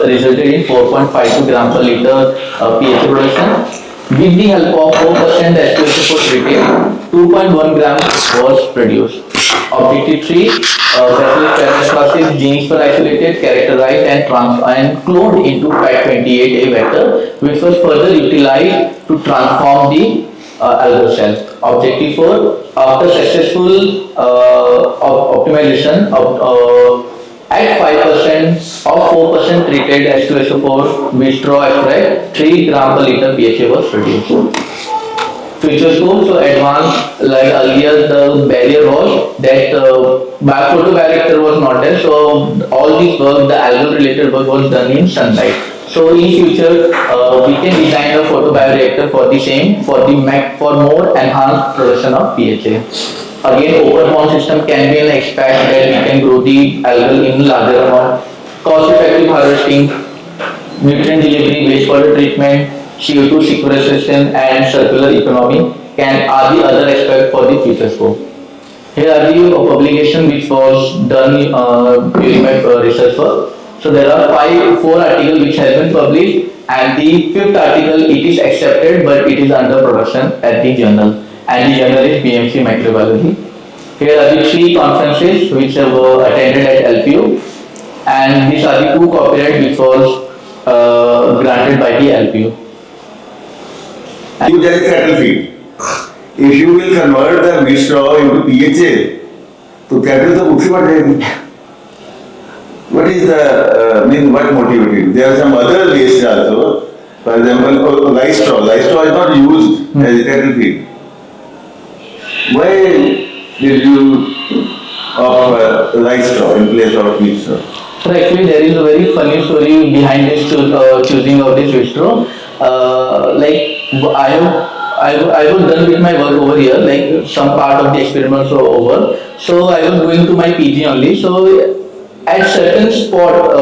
resulted in 4.52 gram per liter PHA production. With the help of 4% H2SO4 treated, 2.1 grams was produced. Objective 3, bacillus parasitic genes were isolated, characterized and cloned into PHAC28A vector, which was further utilized to transform the algal cells. Objective 4, after successful optimization at 5% of 4% treated H2SO4 with straw extract, 3 gram per liter PHA was produced. Future scope, so advanced, like earlier the barrier was that photobioreactor was not there, so all this work, the algal related work was done in sunlight. So in future, we can design a photobioreactor for the same, for more enhanced production of PHA. Again, open pond system can be an expand where we can grow the algal in larger amount. Cost effective harvesting, nutrient delivery, wastewater treatment, CO2 sequestration and circular economy are the other aspects for the future scope. Here are the publication which was done during my research work. So there are 4 articles which have been published, and the 5th article it is accepted but it is under production at the journal, and the journal is BMC Microbiology. Here are the 3 conferences which were attended at LPU, and these are the 2 copyright which was granted by the LPU. You there is cattle feed. If you will convert the wheat straw into PHA, तो cattle तो भूखी मर जाएगी. What is the what motivated? There are some other waste also. For example, rice straw. Rice straw is not used as cattle feed. Why did you offer rice straw in place of wheat straw? So actually, there is a very funny story behind this choosing of this wheat straw. I was done with my work over here, like some part of the experiments were over. So I was going to my PG only. So at certain spot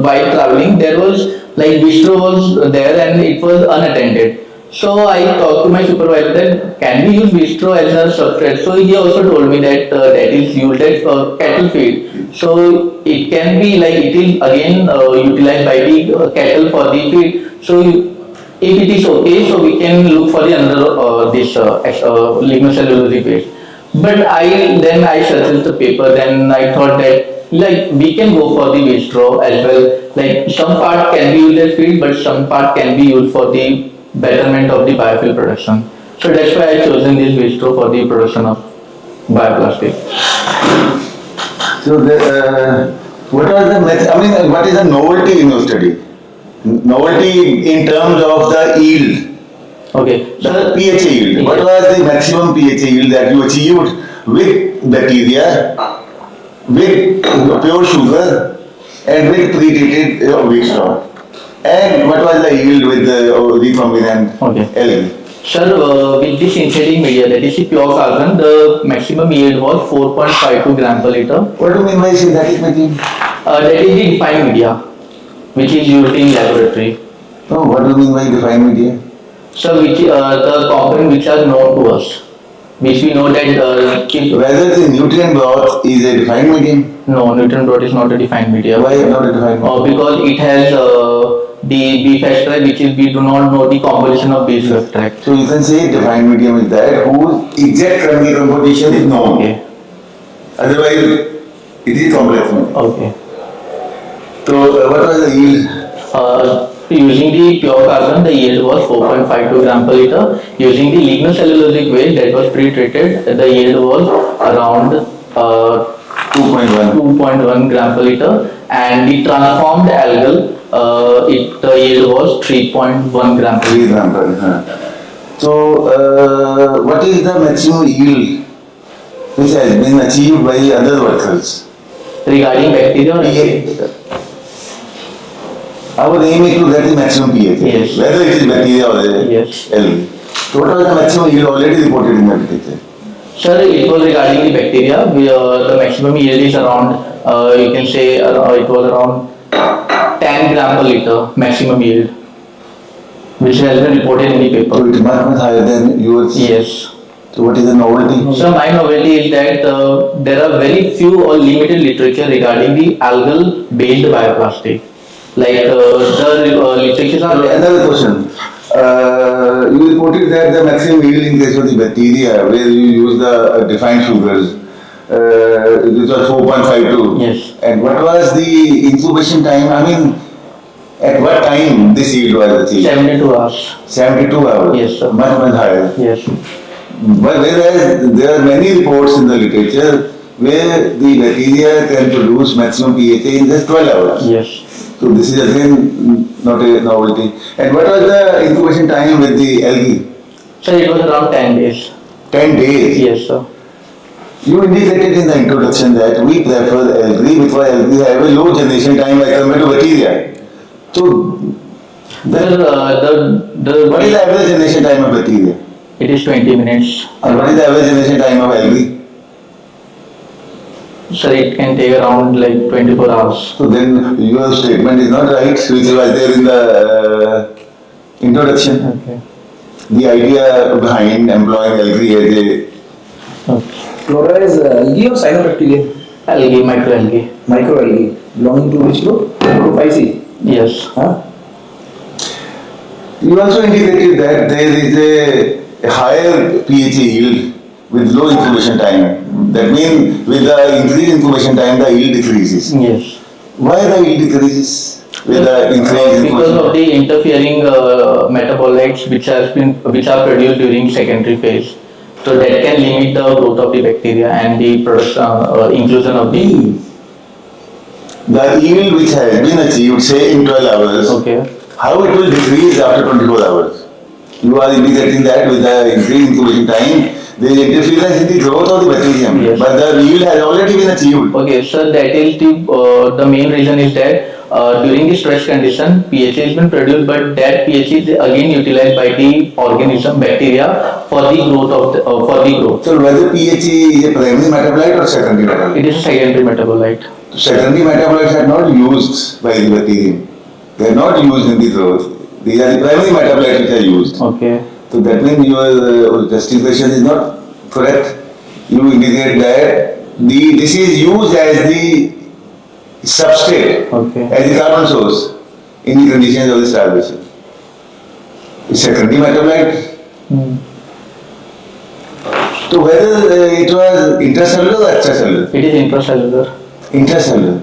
while traveling, there was like bistro was there and it was unattended. So I talked to my supervisor that can we use bistro as a substrate. So he also told me that that is used as cattle feed. So it can be like it is again utilized by the cattle for the feed. So if it is okay, so we can look for the another lignocellulosic waste. But I searched the paper. Then I thought that like we can go for the waste straw as well. Like some part can be used as feed, but some part can be used for the betterment of the biofuel production. So that's why I chosen this waste straw for the production of bioplastic. So what is the novelty in your study? Novelty in terms of the yield. Okay. The PHA yield. What was the maximum PHA yield that you achieved with bacteria, with pure sugar, and with pre-treated wheat straw? And what was the yield with the recombinant algae? Sir, with the synthetic media, that is the pure carbon, the maximum yield was 4.52 gram per liter. What do you mean by synthetic media? That is the defined media, which is used in laboratory. Oh, what do you mean by defined media? So, which the components which are known to us, which we know that whether the nutrient broth is a defined medium? No, nutrient broth is not a defined media. Why not a defined medium? Because it has the beef extract, which is we do not know the composition of beef extract. So you can say defined medium is that whose exact chemical composition is known. Okay. Otherwise, it is complex medium. Okay. So what was the yield? using the pure carbon, the yield was 4.52 gram per liter. Using the lignocellulosic waste that was pre-treated, the yield was around 2.1 gram per liter, and the transformed algal, the yield was 3.1 gram per 3 liter. gram per liter. So, what is the maximum yield which has been achieved by other workers? Regarding bacteria or pH. Our aim is to get the maximum pH. Yes. Whether it is bacteria or Yes. algae. So what was the maximum yield already reported in the literature? Sir, it was regarding the bacteria. The maximum yield is around, you can say, it was around 10 gram per liter maximum yield, which has been reported in the So paper. it is much higher than yours. Yes. So what is the novelty? So my novelty is that there are very few or limited literature regarding the algal based bioplastic. Like the literatures are there. Another question. You reported that the maximum yield in case of the bacteria, where you use the defined sugars, it was 4.52. Yes. And what was the incubation time? I mean, at what time this yield was achieved? 72 hours. 72 hours. Yes, sir. Much higher. Yes. But whereas there are many reports in the literature where the bacteria can produce maximum pHa in just 12 hours. Yes. So this is again not a novelty. And what was the incubation time with the algae? So it was around 10 days. 10 days. Yes, sir. You indicated in the introduction that we prefer algae because algae have a low generation time as compared to bacteria. So What is what is the average generation time of bacteria? It is 20 minutes. And what is the average generation time of algae? So it can take around like 24 hours. So then your statement is not right, which was there in the introduction. Okay. The idea behind employing algae as a Okay. Flora is algae or cyanobacteria? Algae, microalgae. Microalgae. Belonging to which group? Group 5C. Yes. Huh? You also indicated that there is a higher pHa yield with low incubation time. That means with the increased incubation time, the yield decreases. Yes. Why the yield decreases with the increased Because incubation of time? the interfering metabolites which are produced during secondary phase. So that can limit the growth of the bacteria and the production, inclusion of the. The yield which has been achieved, say in 12 hours, Okay. how it will decrease after 24 hours? You are indicating that with the increased incubation time, there is interference in the growth of the bacterium, Yes. but the yield has already been achieved. Okay, so that is the main reason is that during the stress condition, pHa has been produced, but that pHa is again utilized by the organism bacteria for the growth of the growth. So whether pHa is a primary metabolite or secondary metabolite? It is a secondary metabolite. Secondary metabolites are not used by the bacterium. They are not used in the growth. These are the primary metabolites which are used. Okay. So that means your justification is not correct. You indicate that this is used as the substrate, Okay. as the carbon source in the conditions of the starvation. It's secondary metabolite. Hmm. So whether it was intracellular or extracellular? It is intracellular. Intracellular.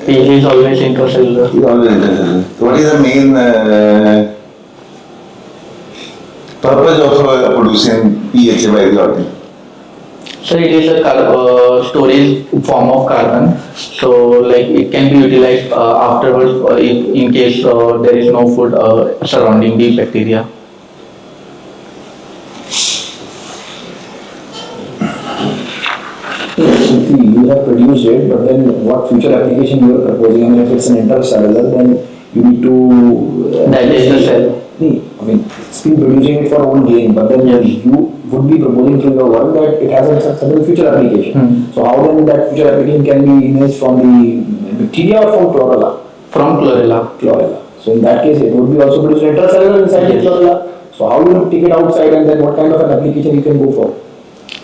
pH is always intracellular. It's always intracellular. So what is the main purpose of producing PHA by the organ? So it is a storage form of carbon. So like it can be utilized afterwards if, in case there is no food surrounding the bacteria. You have produced it, but then what future application you are proposing? I mean, if it's an intercellular, then you need to Digest the cell. I mean, it's been producing it for own gain, but then Yes. you would be proposing through your work that it has a certain future application. So how then that future application can be imaged from the bacteria or from chlorella? From chlorella. Chlorella. So in that case, it would be also produced intracellular inside the Yes. chlorella. So how you take it outside, and then what kind of an application you can go for?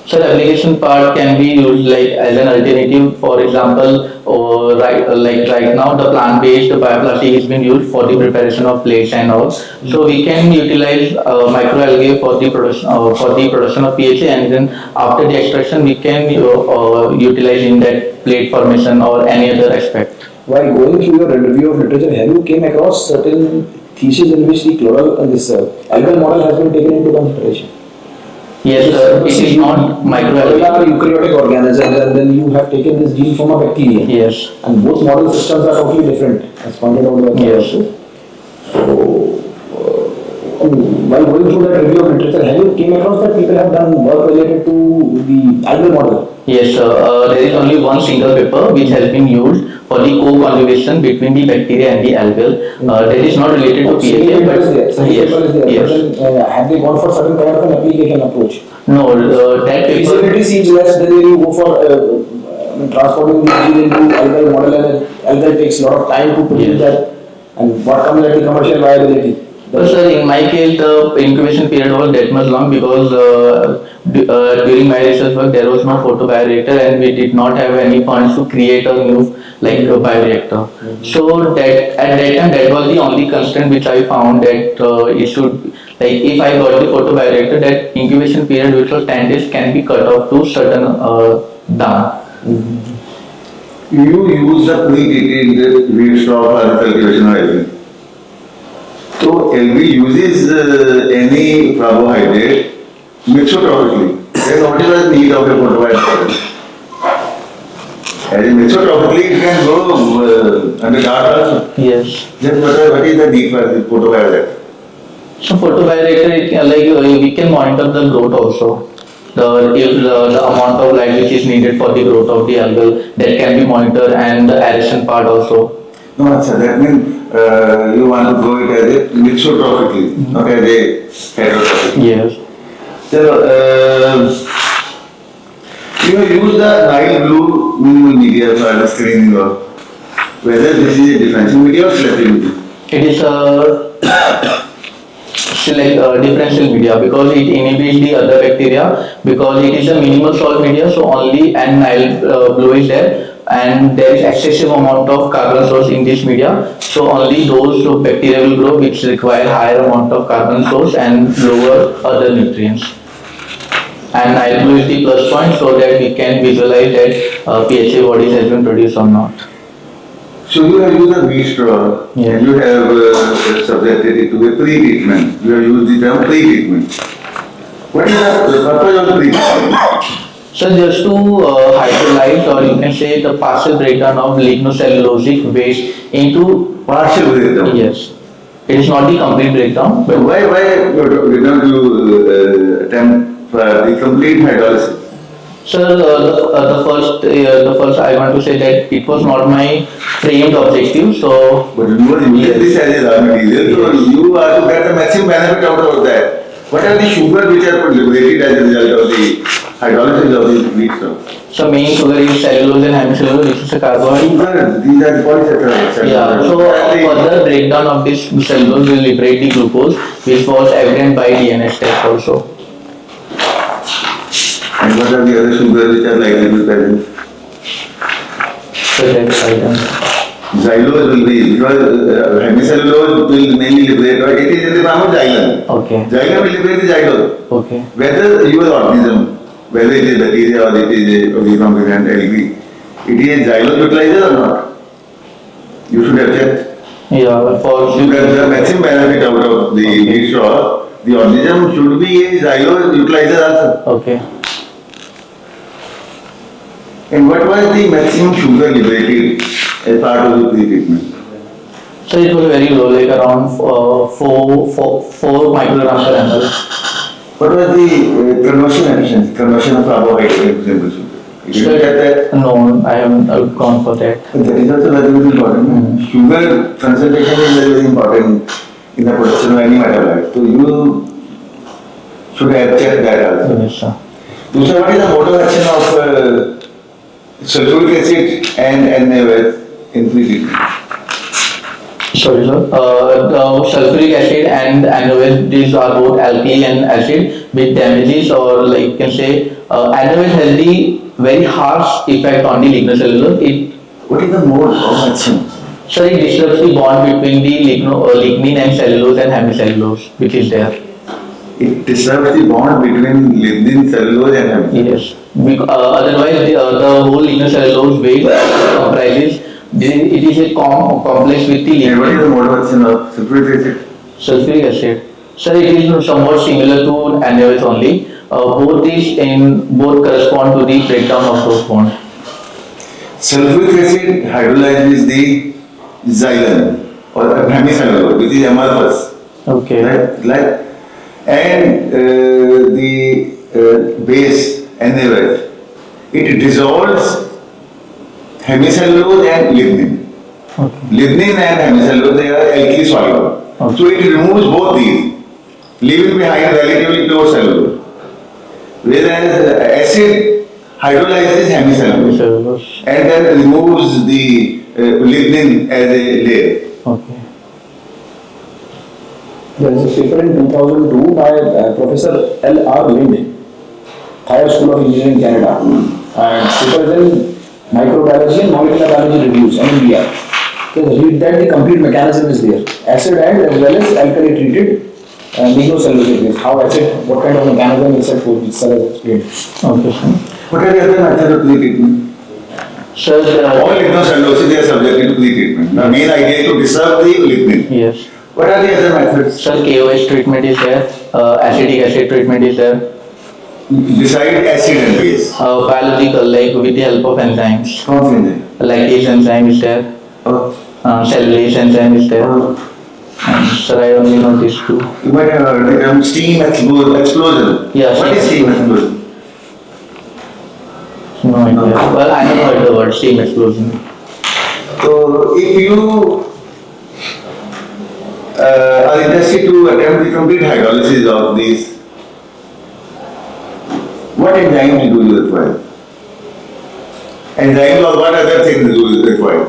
So the application part can be used like as an alternative. For example, right now the plant-based bioplastic is being used for the preparation of plates and all. So we can utilize microalgae for the production of PHA, and then after the extraction we can utilize in that plate formation or any other aspect. while going through your review of literature, have you came across certain theses in which the chloral this algal model has been taken into consideration? Yes, it is not microbiology. Are eukaryotic organisms, and then you have taken this gene from a bacteria. Yes. And both model systems are totally different, as pointed out by Yes. So, while going through that review of literature, have you came across that people have done work related to the algal model? Yes, there is only one single paper which has been used for the co-conjugation between the bacteria and the algal. That is not related to PHA, but yes. But then, have they gone for certain kind of an application approach? No, that paper. Feasibility seems less than you go for transforming the gene into algal model, and algal takes a lot of time to produce that. And what comes at the commercial viability? Well, sir, in my case, the incubation period was that much long because during my research work, there was no photobioreactor and we did not have any funds to create a new bioreactor. So that at that time, that was the only constraint which I found that it should, if I got the photobioreactor, that incubation period, which was 10 days, can be cut off to certain down. You use the pre-treated wheat straw for cultivation of LV. So LV uses any carbohydrate mixotropically. Then what is the need of a photobioreactor? As in mixotropically, it can grow under dark also. Yes. Then what is the need for the photobioreactor? So photobioreactor, we can monitor the growth also. The amount of light which is needed for the growth of the algal, that can be monitored, and the aeration part also. No, sir, that means you want to grow it as a mixotropically, not as a heterotrophically. Yes. So, you use the Nile blue minimal media for the screening of whether this is a differential media or selective media. It is a differential media because it inhibits the other bacteria, because it is a minimal salt media, so only and Nile blue is there, and there is excessive amount of carbon source in this media, so only those bacteria will grow which require higher amount of carbon source and lower other nutrients. And Nile blue is the plus point so that we can visualize that PHA bodies has been produced or not. So you have used a wheat straw, Yeah. and you have subjected it to a pre-treatment. You have used the term pre-treatment. What is the purpose of the pre-treatment? So just to hydrolyze, or you can say the partial breakdown of lignocellulosic waste into Partial breakdown. Yes, it is not the complete breakdown, But but why don't you attempt for the complete hydrolysis? sir, the first I want to say that it was not my framed objective. So But you are using this as a raw material, so you are to get the maximum benefit out of that. What are the sugars which are liberated as a result of the hydrolysis of the wheat straw? so main sugar is cellulose and hemicellulose, which is a carbohydrate. Sugar, these are the polysaccharides. Yeah, so further breakdown of this cellulose will liberate the glucose, which was evident by DNS test also. And what are the other sugars which are likely to be present? So that's item. Xylose will be, because hemicellulose will mainly liberate, right? It is in the form of xylem. Okay. Xylem will liberate the xylose. Okay. Whether your organism, whether it is bacteria or it is a recombinant LV, it is xylose utilizer or not? You should have checked. Yeah, for To get the maximum benefit out of the wheat straw, the organism should be a xylose utilizer also. Okay. And what was the maximum sugar liberated as part of the pre-treatment? So it was very low, like around 4 micrograms per ml. What was the conversion efficiency, conversion of carbohydrate into simple sugar? Did you get that? No, I haven't gone for that. That is also very, very important. Sugar concentration is very, very important in the production of any metabolite. So you should have checked that also. Yes, sir. So what is the mode of action of sulfuric acid and NaOH in pre-treatment? Sorry, sir. The sulfuric acid and NaOH, these are both alkali and acid with damages, or like you can say, NaOH has the very harsh effect on the lignocellulose. What is the mode of action? So it disrupts the bond between the lignin and cellulose and hemicellulose, which is there. It disrupts the bond between lignin, cellulose and hemicellulose. Yes. Otherwise, the whole lignocellulose weight comprises It is a complex with the And what is lignin. the mode of action of sulfuric acid? Sulfuric acid. Sir, it is somewhat similar to NaOH only. Both correspond to the breakdown of those bonds. Sulfuric acid hydrolyzes the xylem or hemicellulose, which is amorphous. Okay. And the base NaOH, it dissolves hemicellulose and lignin. Okay. Lignin and hemicellulose, they are alkali soluble. Okay. So it removes both these, leaving behind relatively pure cellulose. Whereas acid hydrolyzes hemicellulose Cellulose. and then removes the lignin as a layer. Okay. There is a paper in 2002 by Professor L.R. Lind, Thayer School of Engineering, Canada. And paper is in Microbiology and Molecular Biology Reviews, MBR. So read that the complete mechanism is there. Acid and as well as alkali treated lignocellulosic base. How acid, what kind of mechanism is set forth, which sir has explained. Okay, sir. What are the other methods of pre-treatment? Sir, All lignocellulosic, they are subjected to pre-treatment. The main idea is to disturb the lignin. yes. What are the other methods? Sir, KOH treatment is there. Acetic acid treatment is there. Beside acid and base. Biological, like with the help of enzymes. कौन से हैं? Lactase enzyme is there. Oh, Cellulase enzyme is there. And sir, I only know these two. you might have heard the term steam explosion. Yeah, What is steam explosion? No idea. Well, I have heard the word steam explosion. So, if you are interested to attempt the complete hydrolysis of these, what enzymes do you require? Enzymes or what other things do you require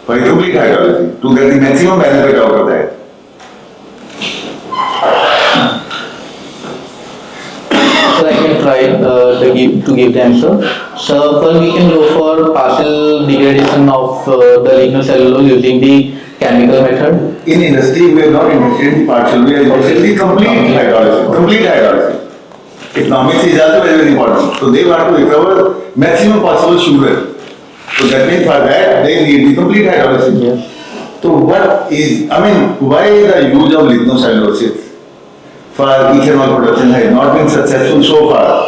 for a complete hydrolysis to get the maximum benefit out of that? So I can try to give the answer. So first we can go for partial degradation of the lignocellulose using the chemical method. In industry, we are not interested in the partial, we are interested in the complete hydrolysis. Complete hydrolysis. Economics is also very, very important. So they want to recover maximum possible sugar. So that means for that they need the complete hydrolysis. Yes. So what is, I mean, why the use of lignocellulosic for ethanol production has not been successful so far?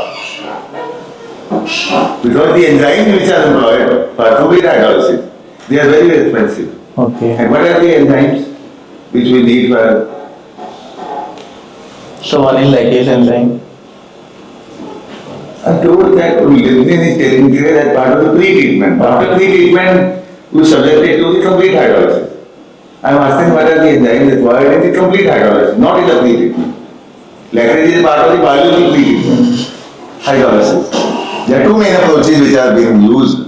Because the enzymes which are employed for complete hydrolysis, they are very, very expensive. Okay. And what are the enzymes which we need for? So one is lactase enzyme. I told that lignin is taken care as part of the pre-treatment. After pre-treatment, you subject it to the complete hydrolysis. I am asking what are the enzymes required in the complete hydrolysis, not in the pre-treatment. Lactase is part of the biological pre-treatment, hydrolysis. There are two main approaches which are being used.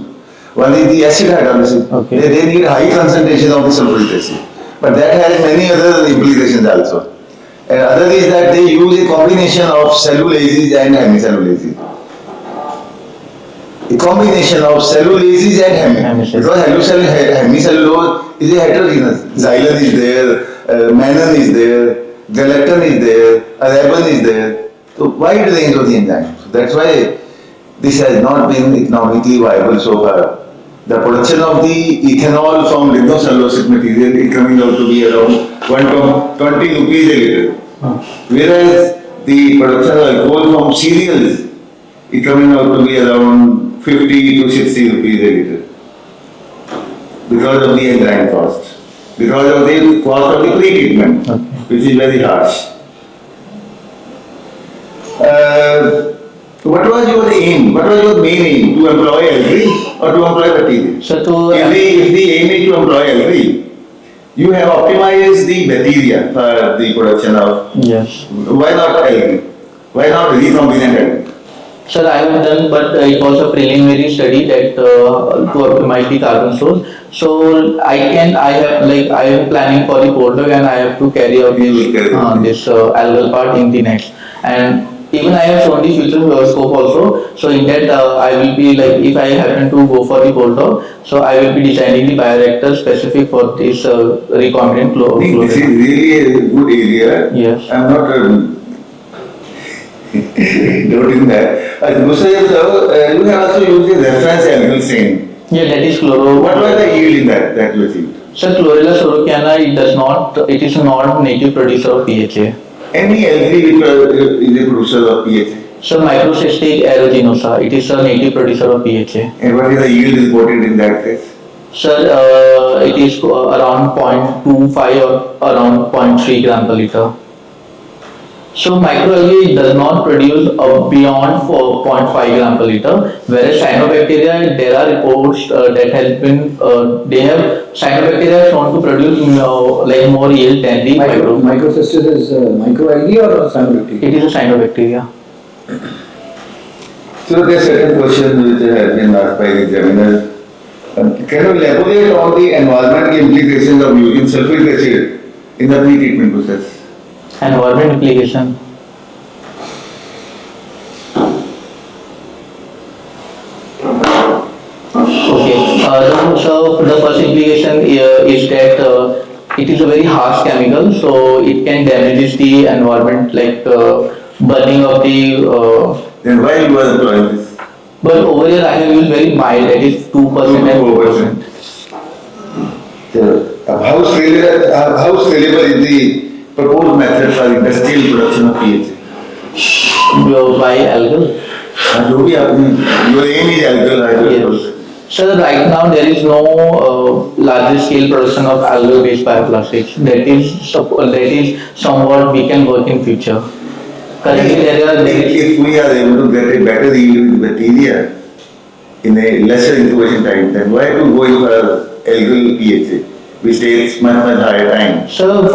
One is the acid hydrolysis. Okay. They need high concentration of the sulfuric acid. But that has many other implications also. And other is that they use a combination of cellulases and hemicellulases. A combination of cellulases and because hemicellulose is a heterogeneous. Xylem is there, mannan is there, galectin is there, arabin is there. So wide range of the enzymes. That's why this has not been economically viable so far. The production of the ethanol from lignocellulosic material is coming out to be around 20 rupees a liter. Whereas the production of alcohol from cereals is coming out to be around 50 to 60 rupees a liter. Because of the enzyme cost. Because of the cost of the pre-treatment, which is very harsh. What was your aim? What was your main aim? To employ algae or to employ bacteria? So If the aim is to employ algae, you have optimized the bacteria for the production of. yes. Why not algae? Why not recombinant algae? Sir, I have done, but it was a preliminary study that to optimize the carbon source. So I am planning for the postdoc and I have to carry out this algal part in the next. And even I have shown the future scope also. So in that I will be like, if I happen to go for the postdoc, so I will be designing the bioreactor specific for this recombinant This is really a good area. Yes. I am not noting that. You have also used a reference algal chain Yeah, that is chloro. What was the yield in that you achieved? Sir, Chlorella sorocana, it is not native producer of PHA. Any algae which is a producer of PHA? Sir, Microcystic aeruginosa, it is a native producer of PHA. And what is the yield reported in that case? Sir, it is around 0.25 or around 0.3 gram per liter. So microalgae does not produce beyond 0.5 gram per liter, whereas cyanobacteria, there are reports that has been, cyanobacteria shown to produce like more yield than the Microcystis is microalgae or cyanobacteria? It is a cyanobacteria. So there are certain questions which have been asked by the examiner. Can you elaborate on the environmental implications of using sulfuric acid in the pre-treatment process? Environment implication. Okay. So the first implication is that it is a very harsh chemical, so it can damage the environment, like burning of the. Then why you are employing this? But over here I have used very mild, that is 2% and 4%. How scalable is the proposed method for industrial production of PHA? By algal. Your aim is algal. Yes. Sir, right now there is no larger scale production of algal based bioplastics. That is somewhat we can work in future. Currently If we are able to get a better yield with bacteria in a lesser incubation time, then why to go for algal PHA, which takes much higher time? So,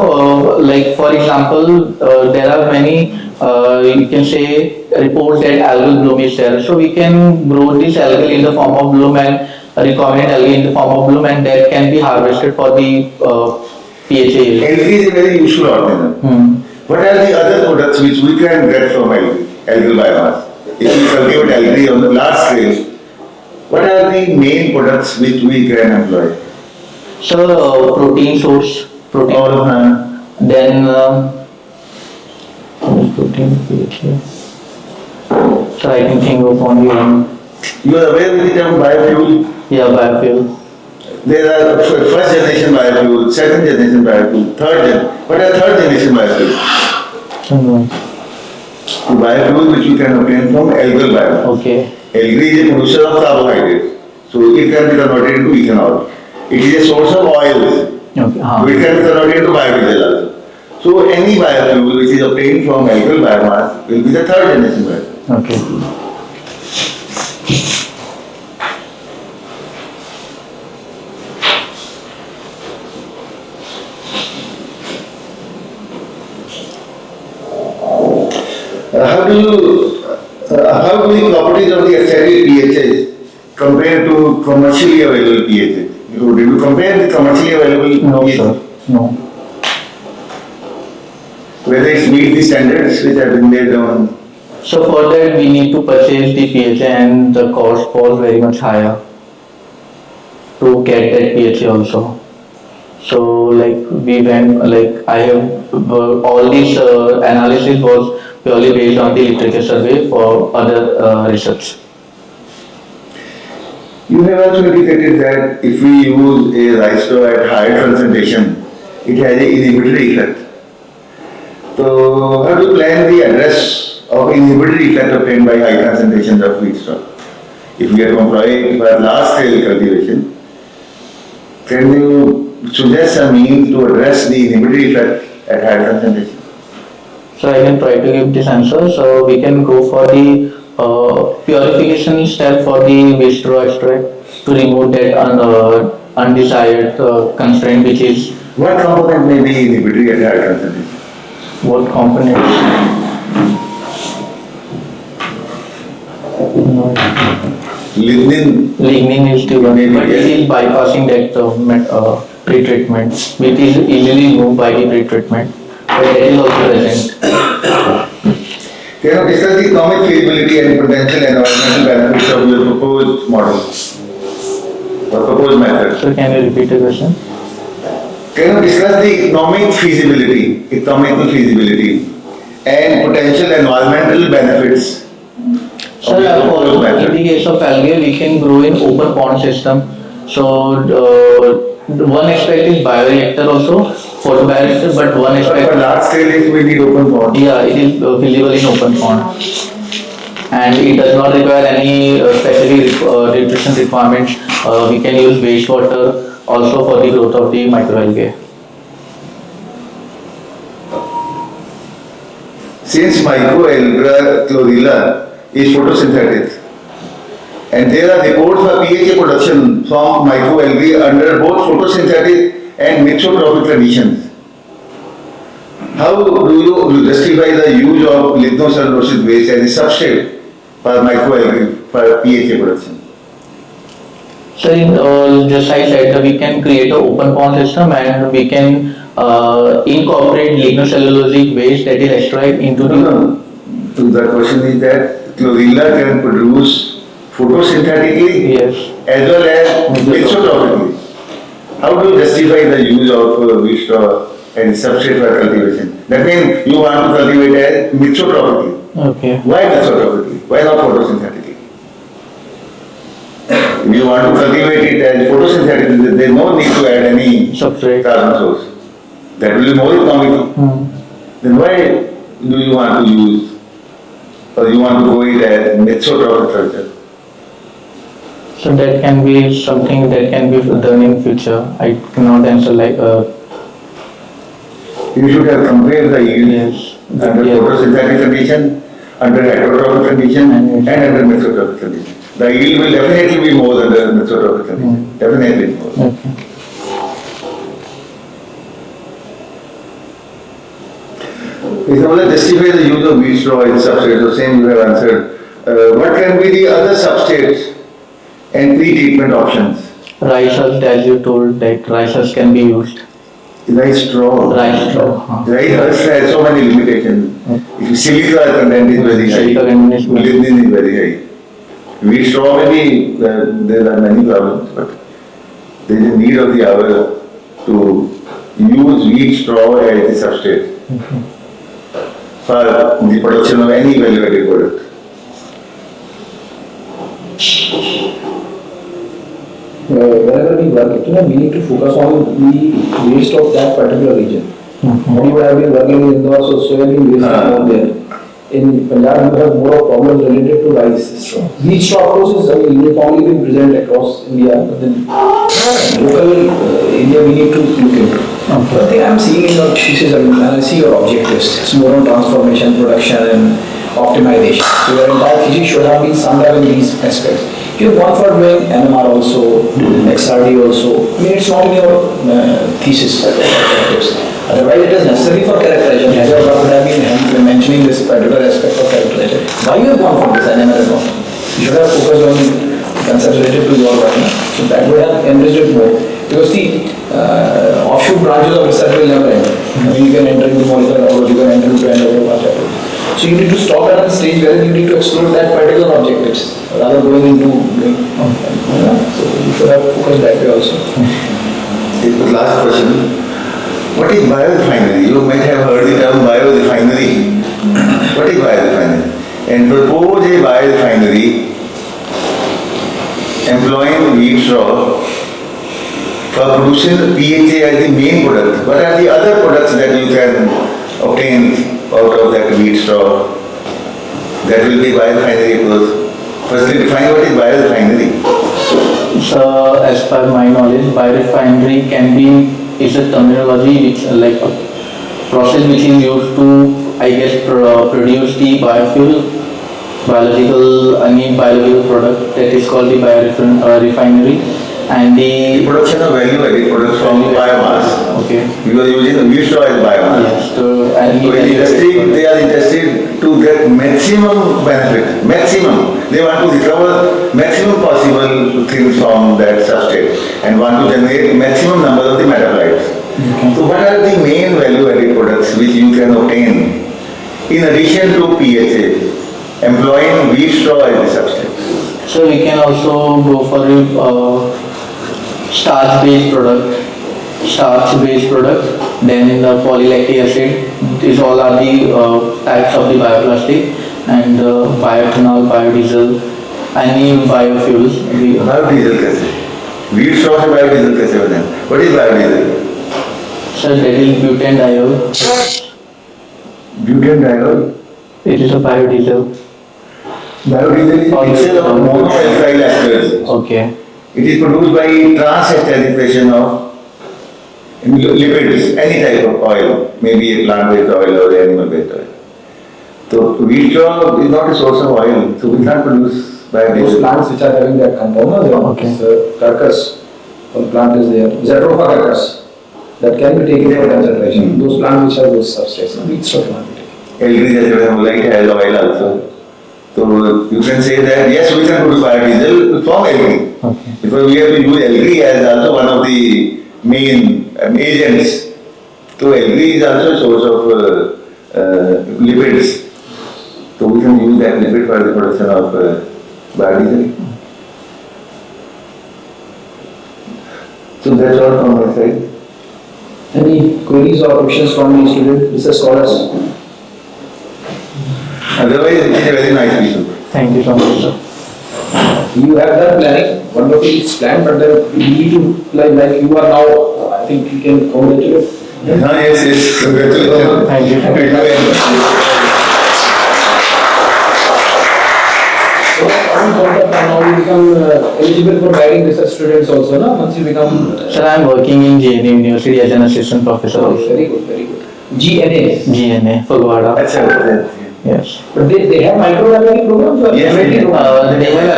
for example, there are many, you can say, reports that algal bloom is there. So we can grow this algal in the form of bloom and recombinant algae in the form of bloom, and that can be harvested for the PHA yield. Algae is a very useful organism. What are the other products which we can get from algal biomass? If we cultivate algae on the large scale, what are the main products which we can employ? So, protein source, protein. Then, protein PHA. So I can think of only one. You are aware with the term biofuel? Yeah, biofuel. There are first generation biofuel, second generation biofuel, what are third generation biofuel? The biofuel which you can obtain from algal biomass. Okay. Algae is a producer of carbohydrates, so it can be converted into ethanol. It is a source of oils, Okay. so it can be converted into biodiesel also. So any biofuel which is obtained from algal biomass will be the third generation biofuel. Okay. How do the properties of the acidic PHA compare to commercially available PHA? Did you compare the commercially available No, PHA? sir. No. Whether it meets the standards which have been laid down? So for that we need to purchase the PHA, and the cost was very much higher to get that PHA also. So we went, I have, all this analysis was purely based on the literature survey for other research. You have also indicated that if we use a rice straw at higher concentration, it has an inhibitory effect. So how do you plan the address of inhibitory effect obtained by high concentrations of wheat straw? If we are to employ for large scale cultivation, can you suggest a means to address the inhibitory effect at higher concentration? So I can try to give this answer. So we can go for the purification step for the waste straw extract to remove that undesired constraint, which is. What component may be inhibitory at higher concentration? What components? No. Lignin is the one, but it is bypassing that pre-treatment, which is easily moved by the pre-treatment. But that is also present. Can you discuss the economic feasibility and potential environmental benefits of your proposed model or proposed method? So can you repeat the question? Can you discuss the economical feasibility and potential environmental benefits Sir, in the case of algae, we can grow in open pond system. So one aspect is bioreactor also, photobioreactor, but one aspect. For large scale, we need open pond. Yeah, it is visible in open pond, and it does not require any specific nutrition requirements. We can use wastewater also for the growth of the microalgae. Since microalga chlorella is photosynthetic, and there are reports for PHA production from microalgae under both photosynthetic and mixotrophic conditions. How do you justify the use of lignocellulosic waste as a substrate for microalgae for PHA production? So just I said, we can create an open pond system and we can incorporate lignocellulosic waste that is extracted into No. So the question is that chlorella can produce photosynthetically Yes. as well as mixotrophically. How do you justify the use of wheat straw as a substrate for cultivation? That means you want to cultivate as mixotrophically. Okay. Why mixotrophically? Why not photosynthetically? If you want to cultivate it as photosynthetically, there is no need to add any Substrate. carbon source. That will be more economical. Then why do you want to use or you want to go it as mixotrophic culture? So that can be something that can be done in future. I cannot answer like You should have compared the yield yes. under Yes. photosynthetic condition, under heterotrophic condition, And- and under mixotrophic condition. The yield will definitely be more than the mixotrophic condition. Definitely more. Okay. If you want to justify the use of wheat straw as a substrate, the same you have answered. What can be the other substrates and pre-treatment options? Rice husk, as you told, that rice husk can be used. Rice straw. Rice straw. Rice husk has so many limitations. If silica content is very high, Silica content is very- lignin is very high. Wheat straw maybe there are many problems, but there is a need of the hour to use wheat straw as a substrate for the production of any value-added product. Wherever we work, we need to focus on the waste of that particular region. We would have been working in Indore, so soybean waste is more there. In Punjab, we have more of problems related to rice straw. Wheat straw, of course, is uniformly been present across India, but then local India we need to look into. One thing I'm seeing in your thesis, and I see your objectives, it's more on transformation, production, and optimization. So your entire thesis should have been summed up in these aspects. You've gone for doing NMR also, XRD also. I mean, it's not in your thesis objectives. Otherwise, it is necessary for characterization. As your work would have been mentioning this particular aspect of characterization. Why you have gone for this NMR and all? You should have focused on concepts related to your work. So that would have enriched it more. Because the offshoot branches of research will never end. I mean, you can enter into molecular approach, you can enter into endocrine approach. So you need to stop at a stage where you need to explore that particular objectives rather going into so you should have focused that way also. The last question. What is biorefinery? You might have heard the term biorefinery. What is biorefinery? And propose a biorefinery employing wheat straw for producing PHA as the main product. What are the other products that you can obtain out of that wheat straw? That will be biorefinery approach. Firstly, define what is biorefinery. So as per my knowledge, biorefinery is a terminology which like a process which is used to, I guess, produce the biofuel, any biological product that is called the biorefinery, and the Production of value-added products from biomass. Okay. You are using wheat straw as biomass. Yes. So So in industry, they are interested to get maximum benefit, maximum. They want to recover maximum possible things from that substrate and want to generate maximum number of the metabolites. So what are the main value-added products which you can obtain in addition to PHA, employing wheat straw as a substrate? So we can also go for a starch-based product, then the polylactic acid. These all are the types of the bioplastic. and bioethanol, biodiesel, any biofuels. Biodiesel कैसे? Wheat straw से biodiesel कैसे बने? What is biodiesel? Sir, that is butanediol. Butanediol. It is a biodiesel. Biodiesel is a mixture of monoalkyl esters. Okay. It is produced by trans-esterification of lipids, any type of oil, maybe a plant-based oil or animal-based oil. So wheat straw is not a source of oil, so we can't produce Those biodiesel. plants which are having that compound, Okay. carcass, one plant is there, Zetropha carcass, that can be taken for concentration. Those plants which have those substrates, wheat straw cannot be taken. Algae जैसे मैंने बोला कि has oil also. So you can say that yes, we can produce biodiesel from algae. Okay. Because we have to use algae as also one of the main agents. So algae is also a source of lipids. So we can use that lipid for the production of biodiesel. So that's all from my side. Any queries or questions from the student, Mr. Scholars? Otherwise, it is a very nice piece of work. Thank you so much, sir. You have done planning, wonderfully it's planned, but then you need to, like you are now, I think you can congratulate. Yes, congratulations. Thank you. Thank you very much. So, on point of time, now you become eligible for guiding research students also, no? Once you become. Sir, I am working in GNA University as an assistant professor also. Very good, very good. GNA. GNA, Fagwada. अच्छा, Yes. But they have microbiology programs or Yes, MIT programs? They have